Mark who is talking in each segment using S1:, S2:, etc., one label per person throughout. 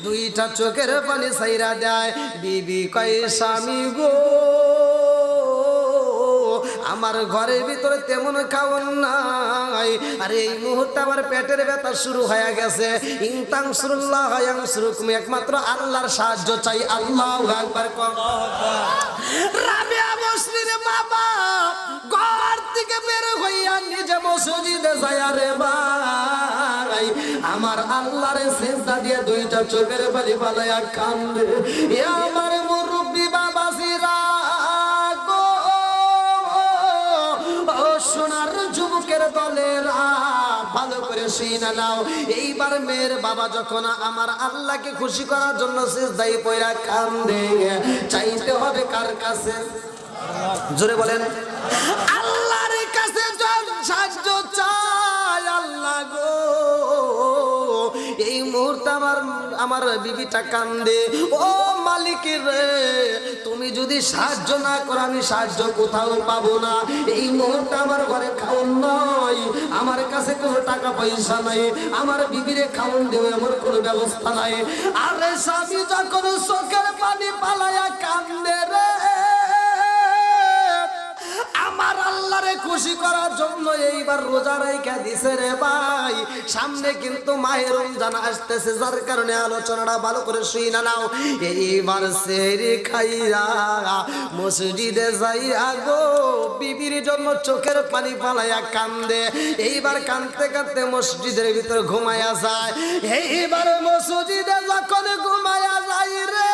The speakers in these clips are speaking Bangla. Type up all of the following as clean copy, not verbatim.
S1: দুইটা চোখের পানি ছাইরা দেয়। বিবি কয় স্বামী গো, আমার ঘরের ভিতরে তেমন খাওয়ান নাই, আর এই মুহূর্তে আমার পেটের ব্যথা শুরু হয়ে গেছে। ইনতানসুরুল্লাহ ইয়ানসুরকুম, একমাত্র আল্লাহর সাহায্য চাই। আল্লাহু আকবার। রাবিয়া বসরির বাবা ঘর থেকে বের হইয়া নিজে মসজিদে যায়। রে ভাই, আমার আল্লাহরে সিজদা দিয়ে দুইটা চোখের পানি ফালাইয়া কান্দে। এ আমার মুরব্বি বাবাজিরা গো, ও সোনার যুবকের দলেরা, ভালো করে শুনে নাও। এইবার মেয়ের বাবা যখন আমার আল্লাহকে খুশি করার জন্য সিজদায় পড়া কান্দে, চাইতে হবে কার কাছে? জোরে বলেন। আল্লাহর কাছে সাহায্য চাই। আল্লাহ গো, এই মুহূর্তে আমার বিবিটা কান্দে। ও মালিক রে, তুমি যদি সাহায্য না করো আমি সাহায্য কোথাও পাবো না। এই মুহূর্তে আমার ঘরে খাওন নাই, আমার কাছে কোনো টাকা পয়সা নাই, আমার বিবিরে খাওন দেবে আমার কোনো ব্যবস্থা নাই। আরে স্বামী যখন চোখের পানি পালায়া কান্দে রে, আমার আল্লাহরে খুশি করার জন্য এইবার রোজা রাইখা দিছে রে ভাই। সামনে কিন্তু মাহে রমজান আসতেছে, যার কারণে আলোচনাটা ভালো করে শুইনা নাও। এইবার সেহরি খাইয়া মসজিদে যাইয়া গো, বিবির জন্য চোখের পানি ফালাইয়া কান্দে। এইবার কাঁদতে কাঁদতে মসজিদের ভিতর ঘুমায়া যায়। এইবার মসজিদে যখন ঘুমায়া যায় রে,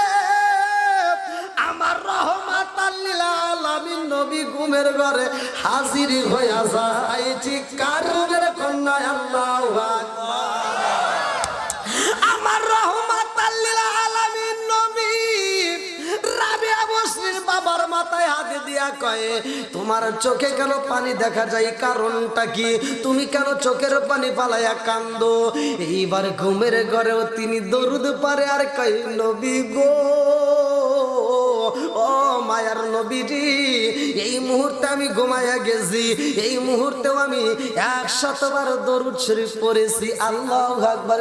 S1: আমার রহমাতাল লিল আলামিন নবী ঘুমের ঘরে হাজির হইয়া যায়। চিৎকার করে কন্যা আল্লাহু আকবার। আমার রহমাতাল লিল আলামিন নবী রাবিয়া বসরির বাবার মাথায় হাত দিয়া কয়, তোমার চোখে কেন পানি দেখা যায়, কারণটা কি? তুমি কেন চোখের পানি ফালাইয়া কান্দো? এইবার ঘুমের ঘরেও তিনি দরুদ পারে আর কয়, নবী গো, ও মায়ার নবীজি, এই মুহূর্তে আমি ঘুমাইয়া গেছি, এই মুহূর্তেও আমি 100 বার দরুদ শরীফ পড়েছি। আল্লাহু আকবার।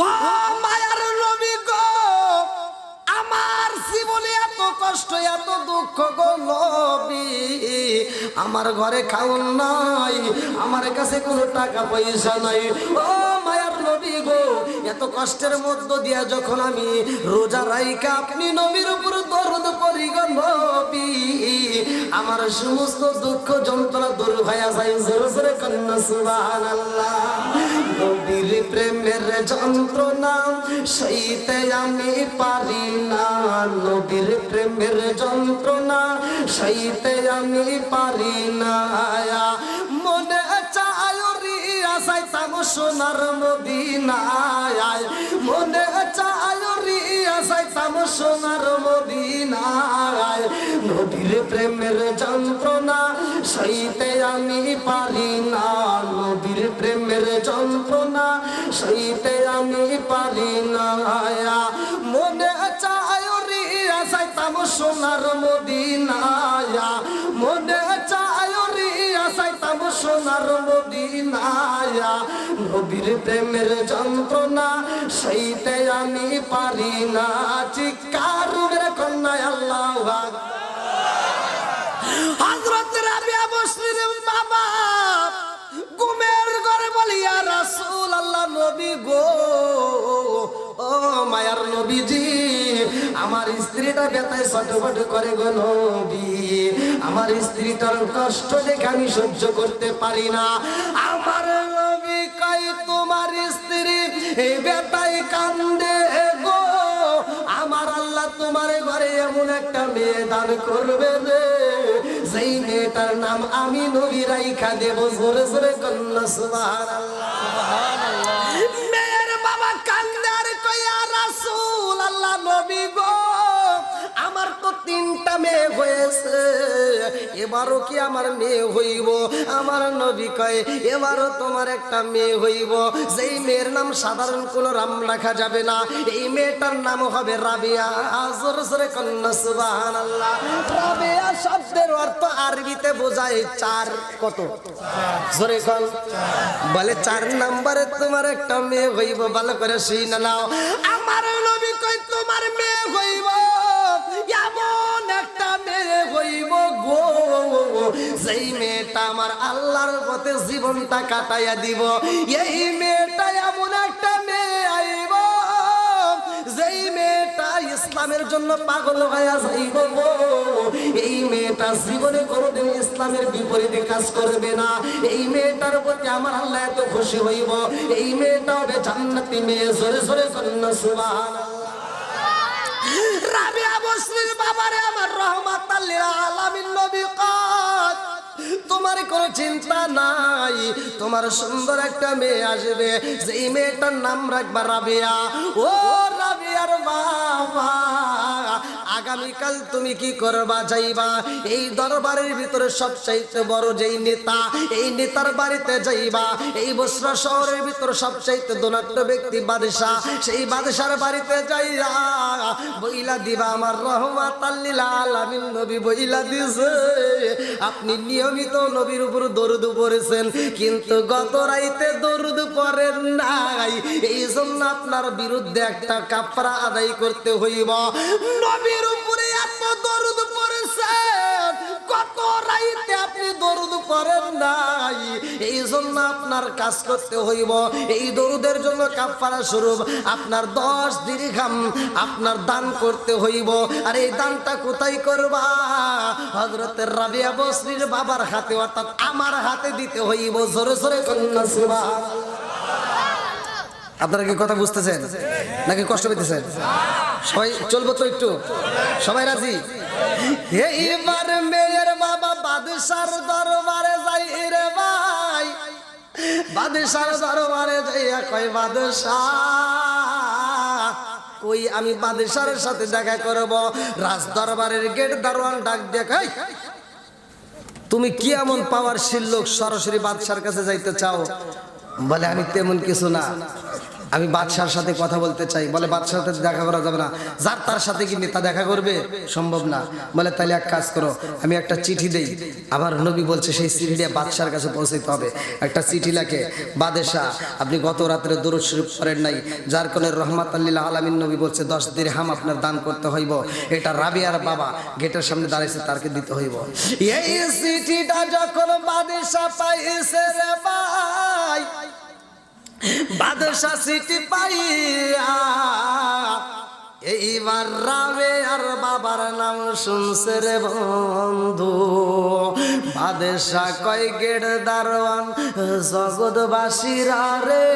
S1: ও মায়ার নবী গো, আমার জীবনে এত কষ্ট এত দুঃখ গো নবী, আমার ঘরে খাওন নাই, আমার কাছে কোনো টাকা পয়সা নাই। ও মায়ার নবী গো, এত কষ্টের মধ্য দিয়া যখন আমি রোজা রাইখা আপনি নবীর উপর দরুদ পড়ি গো নবী, আমার সমস্ত দুঃখ যন্ত্রণা দূর হয়ে যায়। জোরে জোরে কন্যা সুবহানাল্লাহ। নবীর প্রেমের যন্ত্রণা সইতে আমি পারি না, নবীর প্রেমের যন্ত্রণা সইতে আমি পারি না। মনে চায় রিয়া যাইতাম সোনার মদিনায়, মনে চায় রিয়া যাইতাম সোনার মদিনায়। নবীর প্রেমের যন্ত্রণা সইতে আমি পারি না, নবীর প্রেমের যন্ত্রণা সইতে আমি পারি না। মনে চায় রিয়া যাইতাম সোনার মদিনায়, মনে চায় রিয়া যাইতাম সোনার মদিনায়। নবীর প্রেমের যন্ত্রণা সইতে আমি পারি না। চিৎকার করে কন্যা আল্লাহু আকবার। হযরত রাবিয়া বসরির বাবা ঘুমের ঘরে বলি, ইয়া রাসূলুল্লাহ, নবী গো, ও মায়ার নবীজি, আমার স্ত্রীটা ব্যথায় ছটফট করে গো নবী, আমার স্ত্রীটার কষ্ট দেখে আমি সহ্য করতে পারি না। আমার নবী কয়, তোমার স্ত্রী এই ব্যথায় কান্দে গো, আমার আল্লাহ তোমার ঘরে এমন একটা মেয়ে দান করবে রে, যেই মেয়েটার নাম আমি নবী রাইখা দেব। জোরে জোরে কন্যা সুবহানাল্লাহ। মেয়ের বাবা কান্দে আর কয়, ইয়া রাসূলুল্লাহ, নবী গো, আমার তো 3টা মেয়ে হয়েছে, এবারও কি আমার মেয়ে হইব? আমার নবী কয় এবারও তোমার একটা মেয়ে হইব। যেই মেয়ের নাম সাধারণ কোনো নাম রাখা যাবে না, এই মেয়েটার নাম হবে রাবিয়া। জোরে জোরে কন্যা সুবহানাল্লাহ। রাবিয়া শব্দের অর্থ আরবিতে বোঝায় চার। কত? জোরে কোন? বলে 4 নম্বরে তোমার একটা মেয়ে হইব। ভালো করে শুনে নাও, আমার নবী কয় তোমার মেয়ে হইব, এমন একটা মেয়ে হইব গো, যেই মেয়েটা আমার আল্লাহর পথে জীবনটা কাটাইয়া দিব। এই মেয়েটা এমন একটা মেয়ে আইব, যেই মেয়েটা ইসলামের জন্য পাগল হইয়া যাইব গো। এই মেয়েটা জীবনে কোনোদিন ইসলামের বিপরীতে কাজ করবে না। এই মেয়েটার প্রতি আমার আল্লাহ এত খুশি হইব, এই মেয়েটা হবে জান্নাতি মেয়ে। জোরে জোরে কন্যা সুবহানাল্লাহ। রাবিয়া বসরির বাবারে আমার রহমাতাল লিল আলামিন নবী কয় তোমার কোনো চিন্তা নাই, তোমার সুন্দর একটা মেয়ে আসবে, যেই মেয়েটার নাম রাখবা রাবিয়া। ও রাবিয়ার বাবা, আগামীকাল তুমি কি করবা? যাইবা এই দরবারের ভিতরে সবচাইতে বড় যেই নেতা, এই নেতার বাড়িতে যাইবা। এই বসরা শহরের ভিতরে সবচাইতে ধনাঢ্য ব্যক্তি বাদশা, সেই বাদশার বাড়িতে যাইয়া বইলা দিবা আমার রহমাতাল লিল আলামিন নবী বইলা দিছে আপনি নিয়মিত নবীর উপর দরুদ পড়েছেন, কিন্তু গত রাইতে দরুদ পড়েন নাই, এই জন্য আপনার বিরুদ্ধে একটা কাফারা আদায় করতে হইব। নবীর উপরে এত দরুদ পড়েছেন, গত রাইতে আপনি দরুদ পড়েন নাই, এই জন্য আপনার কাজ করতে হইব। এই দরুদের জন্য কাফারা স্বরূপ আপনার 10 দিরহাম আপনার দান করতে হইব। আর এই দানটা কোথায় করবা? হযরত রাবিয়া বসরির বাবার হাতে, অর্থাৎ আমার হাতে দিতে হইব। জোরে জোরে কন্যা সুবহানাল্লাহ। আপনারা কি কথা বুঝতেছেন নাকি কষ্ট পেতেছেন? সবাই চলবো তো একটু? সবাই রাজি? এইবার মেয়ের বাবা বাদশার দরবারে যাই রে ভাই, বাদশার দরবারে যাইয়া কয় বাদশাহ কই আমি বাদশার সাথে দেখা করব। রাজ দরবারের গেট দারোয়ান ডাক দেখাই, তুমি কি এমন পাওয়ারশীল লোক সরাসরি বাদশার কাছে যাইতে চাও? বলে আমি তেমন কিছু না, আমি বাদশার সাথে কথা বলতে চাই। বলে বাদশার সাথে দেখা করা যাবে না, যার তার সাথে কি নেতা দেখা করবে? সম্ভব না। বলে তাহলে এক কাজ করো, আমি একটা চিঠি দেই। আমার নবী বলছে সেই চিঠিটা বাদশার কাছে পৌঁছাইতে হবে। একটা চিঠি লেখে, বাদশাহ আপনি গত রাত্রে দরুদ শরীফ পড়েন নাই, যার কারণে রহমাতাল লিল আলামিন নবী বলছে 10 দিরহাম আপনার দান করতে হইব। এটা রাবিয়ার বাবা গেটের সামনে দাঁড়াইছে, তারকে দিতে হইব। এই চিঠিটা যখন বাদশাহ পাইছে রে ভাই, বাদশা চিঠি পাইয়া এইবার রাবিয়ার বাবার নাম শুনছে রে বন্ধু। বাদশা কয় গেট দারোয়ান জগৎবাসীরা রে,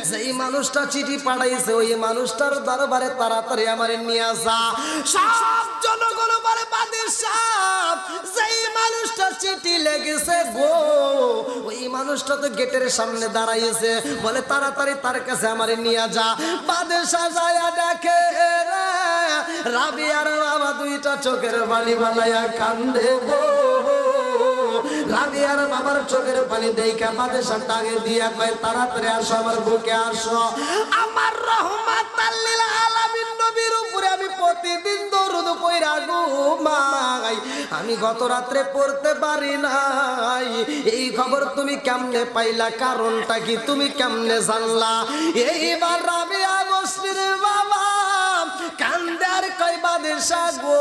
S1: যেই মানুষটা চিঠি পাঠাইছে ওই মানুষটার দরবারে তাড়াতাড়ি আমারে নিয়ে আসা। সব জনগণ বলে বাদশা যেই মানুষটা চিঠি লেগেছে গো, ওই মানুষটা তো গেটের সামনে দাঁড়াইছে, বলে তাড়াতাড়ি তার কাছে আমারে নিয়ে যা। বাদশা যায়া দেখে রে রাবিয়ার বাবা দুইটা চোখের পানি বানাইয়া কান্দে গো। রাবিয়ার বাবার চোখের পানি দেখা বাদশা টাঙে দিয়া কয় তাড়াতাড়ি আসো, আমার বুকে আসো। আমার রহমাতাল লিল আলামিন নবীর উপরে আমি প্রতিদিন দরুদ পড়া ঘুমাই, আমি গত রাত্রে পড়তে পারি নাই। এই খবর তুমি কেমনে পাইলা? কারণটা কি? তুমি কেমনে জানলা? এইবার রাবিয়া বসরির বাবা কান্দার কয় বাদশা গো,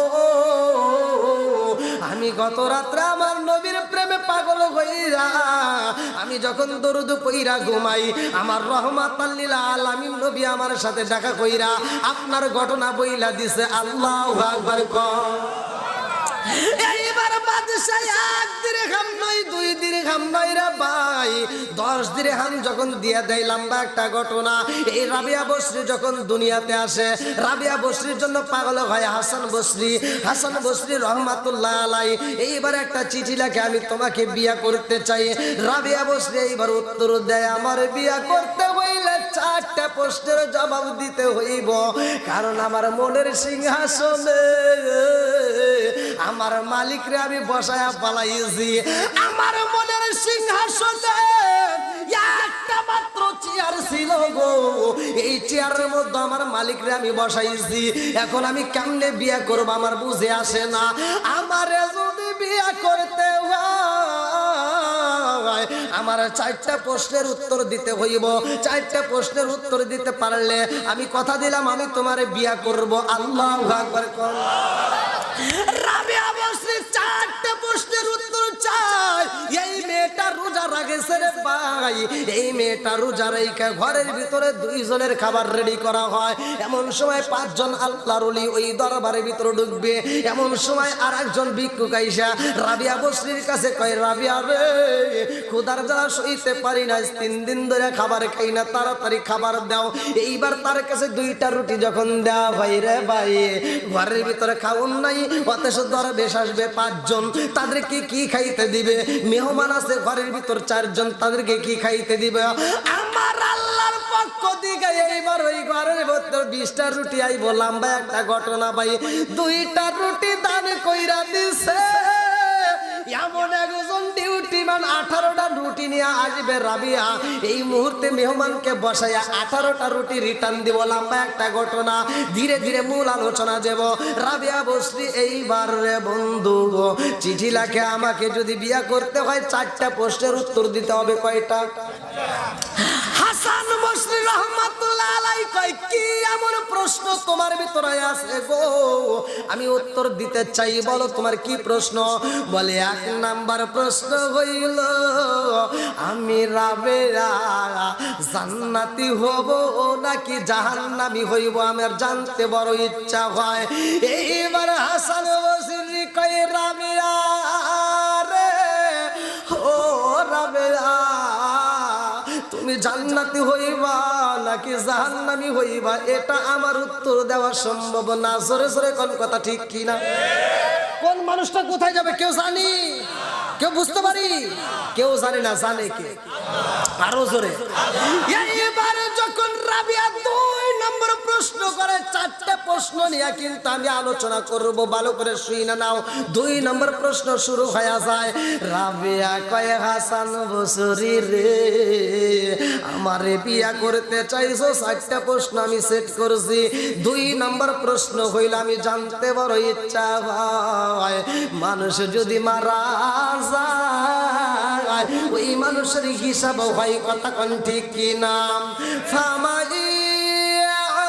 S1: আমি গত রাত্রে আমার নবীর প্রেমে পাগল হইরা আমি যখন দরুদ পইরা ঘুমাই, আমার রহমাতাল লিল আলামিন নবী আমার সাথে দেখা কইরা আপনার ঘটনা বইলা দিছে। আল্লাহু আকবার কও। এইবার বাদশা 1 দিরহাম নয় 2 দিরহাম নয় রে ভাই, 10 দিরহাম যখন দিয়া দেয়। লম্বা একটা ঘটনা। এই রাবিয়া বসরি যখন দুনিয়াতে আসে, রাবিয়া বসরির জন্য পাগল হয় হাসান বসরি। হাসান বসরি রহমাতুল্লাহ আলাই এইবার একটা চিঠি লেখে, আমি তোমাকে বিয়া করতে চাই। রাবিয়া বসরি এইবার উত্তর দেয়, আমার বিয়া করতে হইলে চারটা প্রশ্নের জবাব দিতে হইব, কারণ আমার মনের সিংহাসনে আমার মালিকরে আমি বসায়া পালাইছি। আমার মনের সিংহাসনে একটা মাত্র চেয়ার ছিল গো, এই চেয়ারের মধ্যে আমার মালিকরে আমি বসাইছি। এখন আমি কেমনে বিয়ে করব আমার বুঝে আসে না। আমারে যদি বিয়ে করতে হয় আমার চারটা প্রশ্নের উত্তর দিতে হইব। চারটা প্রশ্নের উত্তর দিতে পারলে আমি কথা দিলাম আমি তোমারে বিয়ে করব। আল্লাহু আকবার। রাবিয়া বসরি চারটা প্রশ্নের উত্তর চাই। এই মেয়েটা রোজা রাখেছে রে ভাই, এই মেয়েটা রোজা রেখে ঘরের ভিতরে দুইজনের খাবার রেডি করা হয়। এমন সময় পাঁচজন আল্লাহর ওলি ওই দরবারের ভিতরে ঢুকবে। এমন সময় আর একজন ভিক্ষুক আইসা রাবিয়া বসরির কাছে কয়, রাবিয়া রে ক্ষুধার জ্বালা সইতে পারি না, 3 দিন ধরে খাবার খাই না, তাড়াতাড়ি খাবার দাও। এইবার তার কাছে 2টা রুটি যখন দেওয়া ভাই রে ভাই, ঘরের ভিতরে খাউন নাই, অথচ দরবেশ আসবে 5 জন, তাদেরকে কি খাইতে দিবে? মেহমান আছে ঘরের ভিতর 4 জন, তাদেরকে কি খাইতে দিবে? আমার আল্লাহর পক্ষ থেকে এইবার ওই ঘরের ভিতর 20টা রুটি আই বললাম ভাই একটা ঘটনা ভাই, 2টা রুটি দান কইরা দিছে। এমন একজন ডিউটিম্যান 18টা রুটি নিয়ে আসবে রাবিয়া, এই মুহূর্তে মেহমানকে বসাইয়া 18টা রুটি রিটার্ন দিব। লম্বা একটা ঘটনা, ধীরে ধীরে মূল আলোচনা দেব। রাবিয়া বসরি এইবার রে বন্ধু গো, চিঠি লেখে আমাকে যদি বিয়ে করতে হয় 4টা প্রশ্নের উত্তর দিতে হবে। কয়টা? হাসান বসরি রহমাতুল্লাহ আলাইহি কয়, কি এমন প্রশ্ন তোমার ভিতরে আছে গো, আমি উত্তর দিতে চাই, বলো তোমার কি প্রশ্ন? বলে 1 নাম্বার প্রশ্ন হইল আমি রাবেয়া জান্নাতি হব নাকি জাহান্নামী হইব, আমার জানতে বড় ইচ্ছা হয়। এইবার হাসান বসরি কয়, রাবেয়া রে ও রাবেয়া, তুমি জান্নাতি হইবা নাকি জাহান্নামী হইবা এটা আমার উত্তর দেওয়া সম্ভব না। জোরে জোরে কোন কথা ঠিক কি না? কোন মানুষটা কোথায় যাবে কেউ জানি? কেউ বুঝতে পারি? কেউ জানে না, জানে কে? আরো জোরে। এইবার যখন রাবিয়া 2 নম্বর প্রশ্ন করে, 4টা প্রশ্ন নিয়ে কিন্তু আমি আলোচনা করব, ভালো করে শুনে নাও। 2 নম্বর প্রশ্ন শুরু হয়ে যায়। রাবিয়া কয়, হাসান বসরি রে আমারে বিয়া করতে চাইছো, 4টা প্রশ্ন আমি সেট করছি। 2 নম্বর প্রশ্ন হইল আমি জানতে বড় ইচ্ছা হয়, মানুষ যদি মারা যায় ওই মানুষের হিসাব হয়, কথা কোন ঠিক কি না? ফামাই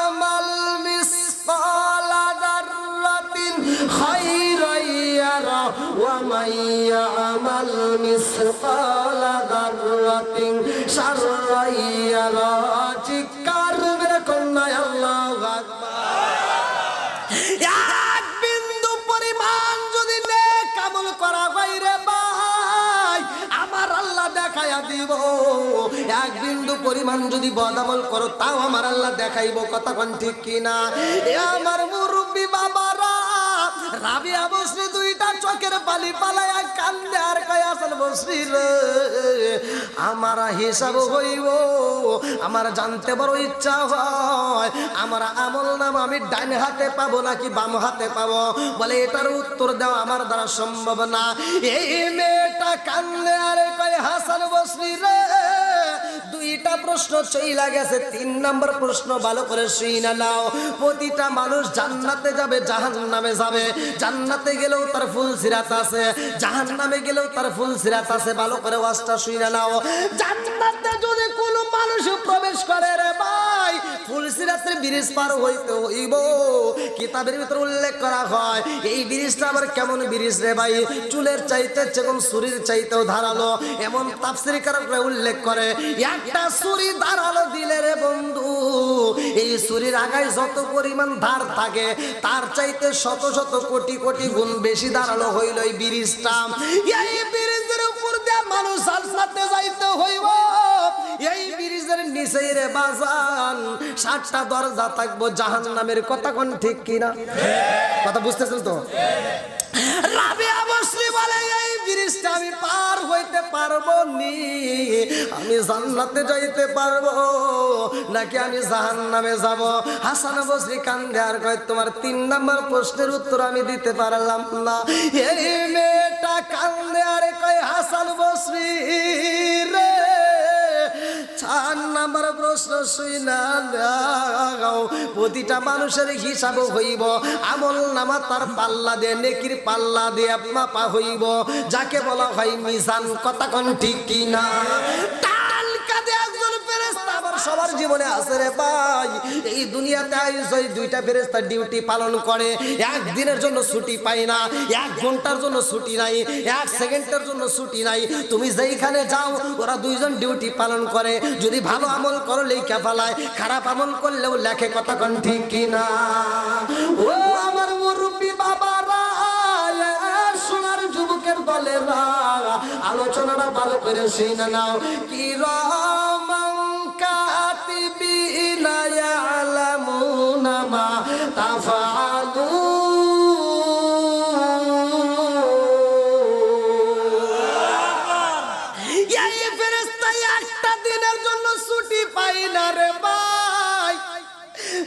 S1: আমাল মিসকালা দাররাতিন খায়রান ইয়ারা ওয়া মাইয়া আমাল মিসকালা দাররাতিন শাররান ইয়ারা। চিৎকার করে কন্যা আল্লাহু আকবার। এক বিন্দু পরিমাণ যদি নেক আমল করা হয় রে ভাই, আমার আল্লাহ দেখাইয়া দিব। 1 বিন্দু পরিমাণ যদি বদামল করো তাও আমার আল্লাহ দেখাইব, কথা কোন ঠিক কিনা? এ আমার মুরব্বি বাবারা, রাবিয়া বসরি 2টা চোখের পানি পালায়া কান্দে আর কয়, হাসান বসরি রে আমার হিসাব হইব, আমার জানতে বড় ইচ্ছা হয়, আমার আমল নাম আমি ডান হাতে পাবো নাকি বাম হাতে পাবো? বলে এটার উত্তর দেওয়া আমার দ্বারা সম্ভব না। এই মেয়েটা কান্দে আর কয়, হাসান বসরি রে 2টা প্রশ্ন চইলা গেছে, 3 নম্বর প্রশ্ন ভালো করে শুইনা নাও। প্রতিটা মানুষ জান্নাতে যাবে, জাহান্নামে যাবে। জান্নাতে গেলেও তার ফুল সিরাত আছে, জাহান্নামে গেলেও তার ফুল সিরাত আছে। ভালো করে ওয়াজটা শুইনা নাও। জান্নাতে যদি কোনো মানুষ প্রবেশ করে রে ভাই, ফুল সিরাতের ব্রিজ পার হইতে হইব। কিতাবের ভিতরে উল্লেখ করা হয় এই ব্রিজটা আবার কেমন ব্রিজ রে ভাই, চুলের চাইতে যেমন ছুরির চাইতেও ধারালো। এমন তাফসীরকাররা উল্লেখ করে, একটা ছুরি ধারালো দিলে রে বন্ধু, এই ছুরির আগায় যত পরিমাণ ধার থাকে তার চাইতে শত শত কোটি কোটি গুণ বেশি ধারালো হইল এই ব্রিজটা। এই ব্রিজের উপর দিয়ে মানুষ জান্নাতে যাইতে হইব। এই ব্রিজের নিচেই রে বাজান 7টা দরজা থাকবো জাহান্নামের, কথা কোন ঠিক কিনা? কথা বুঝতেছেন তো? রাবিয়া বসরি বলে, এই ব্রিজটা আমি পার হইতে পারবো নি, আমি জান্নাতে যাইতে পারবো নাকি আমি জাহান্নামে যাব? হাসান বসরি কান্দে আর কয় তোমার 3 নাম্বার প্রশ্নের উত্তর আমি দিতে পারলাম না। এই মেয়েটা কান্দে আর কয় হাসান বসরি রে 4 নাম্বার প্রশ্ন শুইনা নাও, প্রতিটা মানুষের হিসাব হইব, আমল নামা তার পাল্লা দিয়ে নেকির পাল্লা দিয়ে মাপা হইব, যাকে বলা হয় মিজান। কথা কোন ঠিক কি না? টাল কাঁধে একজন ফেরেশতা আবার সবার জীবনে আছে রে ভাই। এই দুনিয়াতে আইসই 2টা ফেরেশতা ডিউটি পালন করে, একদিনের জন্য ছুটি পায় না, 1 ঘন্টার জন্য ছুটি নাই, 1 সেকেন্ডের জন্য ছুটি নাই। তুমি যেইখানে যাও ওরা 2 জন ডিউটি পালন করে। যদি ভালো আমল করো লেখা ফেলায়, খারাপ আমল করলেও লেখে। কথা কোন ঠিক কি না? ও আমার মুরব্বি বাবারা, সোনার যুবকের দলেরা, আলোচনাটা ভালো করে শুনে নাও। কি রকম কাতিবিনা ইয়ালামুনা মা তাফআলুন। এই ফেরেশতা একটা দিনের জন্য ছুটি পাই না রে ভাই।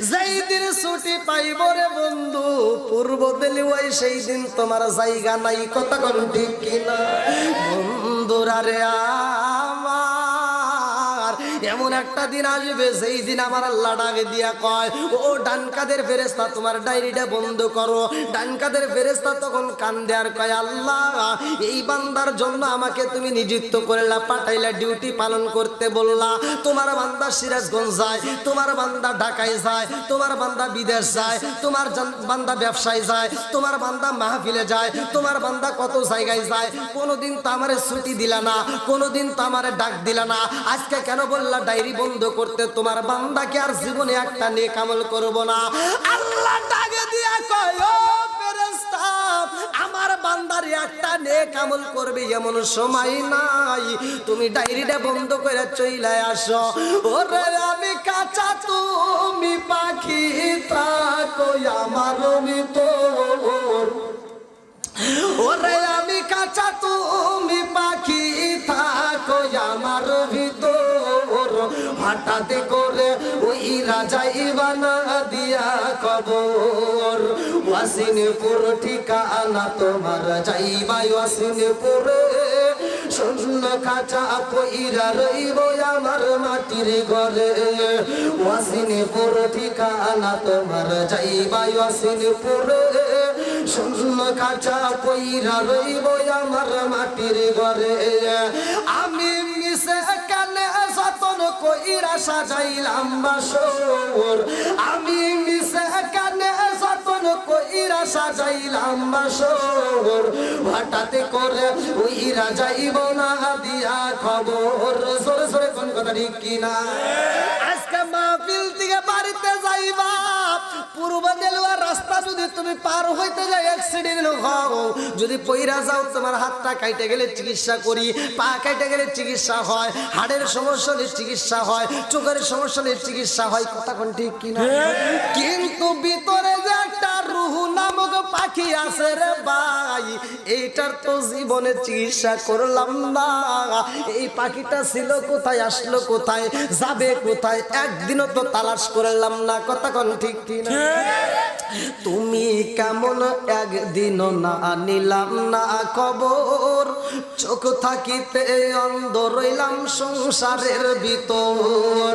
S1: যেই দিন ছুটি পাইব রে বন্ধু, পূর্ব দিলি ওই সেই দিন তোমার জায়গা নাই। কথা কোন ঠিক কিনা? বন্ধুরা রে আমার, এমন একটা দিন আসবে যেই দিন আমার আল্লাহ ডাকে দিয়া কয়, ও ডান কাদের ফেরেশতা তোমার ডায়েরিটা বন্ধ করো। ডান কাদের ফেরেশতা তখন কান্দে আর কয়, আল্লাহ এই বান্দার জন্য আমাকে তুমি নিযুক্ত করলা, পাঠাইলা, ডিউটি পালন করতে বললা। তোমার বান্দা সিরাজগঞ্জ যায়, তোমার বান্দা ঢাকায় যায়, তোমার বান্দা বিদেশ যায়, তোমার বান্দা ব্যবসায় যায়, তোমার বান্দা মাহফিলে যায়, তোমার বান্দা কত জায়গায় যায়। কোনোদিন তো আমারে ছুটি দিলা না, কোনোদিন তো আমারে ডাক দিলা না। আজকে কেন বললা ডায়েরি বন্ধ করতে? তোমার বান্দাকে আর জীবনে একটা নেক আমল করব না। আল্লাহ ডাকে দিয়া কয়, ও ফেরেশতা আমার বান্দার একটা নেক আমল করবে এমন সময় নাই, তুমি ডায়েরিটা বন্ধ করে চলে আসো। ওরে আমি কাঁচা তুমি পাখি থাকো আমার ভিতর, ওরে আমি কাঁচা তুমি পাখি থাকো আমার ভিতর। হঠাৎ করে ওই রাজাইবা না দিয়া খবর, ওয়াসিনপুর ঠিকানা তোমার যাইবা ওয়াসিনপুরে। শূন্য খাঁচা পইরা রইব আমার মাটির ঘরে, ওয়াসিনপুর ঠিকানা তোমার যাইবা ওয়াসিনপুরে। শূন্য খাঁচা পইরা রইব আমার মাটির ঘরে। আমি মিশে কানে যতন কইরা সাজাইলাম বাসর, আমি মিশে কানে যতন কইরা সাজাইলাম বাসর। হঠাৎ করে ওইরা যাইব না দিয়া খবর। জোরে জোরে কোন কথা ঠিক কিনা? আজকে মাহফিল থেকে বাড়িতে যাইবা, পূর্ব দেলুয়া রাস্তা যদি তুমি পার হইতে যাই অ্যাক্সিডেন্ট হও, যদি পইরা যাও তোমার হাতটা কাইটে গেলে চিকিৎসা করি, পা কাইটে গেলে চিকিৎসা হয়, হাড়ের সমস্যা হলে চিকিৎসা হয়, চোখের সমস্যা হলে চিকিৎসা হয়। কথা কোন ঠিক কিনা? কিন্তু ভিতরে যে একটা রুহ নামক পাখি আছে রে ভাই, এইটার তো জীবনে চিকিৎসা করলাম না। এই পাখিটা ছিল কোথায়, আসলো কোথায়, যাবে কোথায়, একদিনও তো তালাশ করলাম না। কথা কোন ঠিক কিনা? তুমি কেমন একদিনও না নিলাম না খবর, চোখ থাকিতে অন্ধ রইলাম সংসারের ভিতর।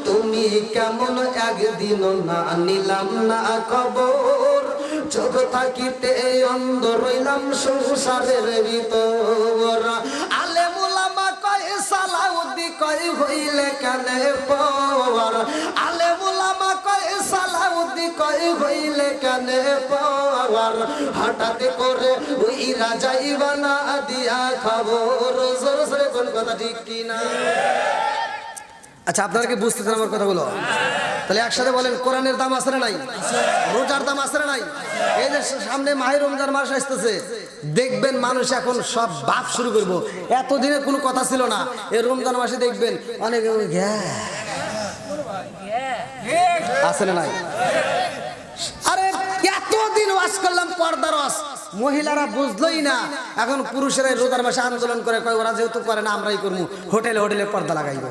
S1: তুমি কেমন একদিনও না নিলাম না খবর, চোখ থাকিতে অন্ধ রইলাম সংসারের ভিতর। আলেম ওলামা কয় সালাউদ্দি কয় হইলে কানে পর, আলেম ওলামা কয় সালাউদ্দি কয় হইলে কানে পর। হঠাৎ করে ওই রাজাইবা না দিয়া খবর। জোরে জোরে কোন কথা ঠিক কিনা? আচ্ছা আপনারা কি বুঝতেছেন আমার কথাগুলো? তাহলে একসাথে বলেন, কোরআনের দাম আছে না নাই? রোজার দাম আছে না নাই? এই যে সামনে মাহে রমজান মাস আসতেছে, দেখবেন মানুষ এখন সব বাপ শুরু করবো। এতদিনে কোনো কথা ছিল না, এই রমজান মাসে দেখবেন অনেক আছে না নাই? আরে এতদিন ওয়াজ করলাম পর্দার ওয়াজ, মহিলারা বুঝলোই না। এখন পুরুষেরা রোজার মাসে আন্দোলন করে, কয় ওরা যেহেতু করে না আমরাই করবো, হোটেলে হোটেলে পর্দা লাগাইব।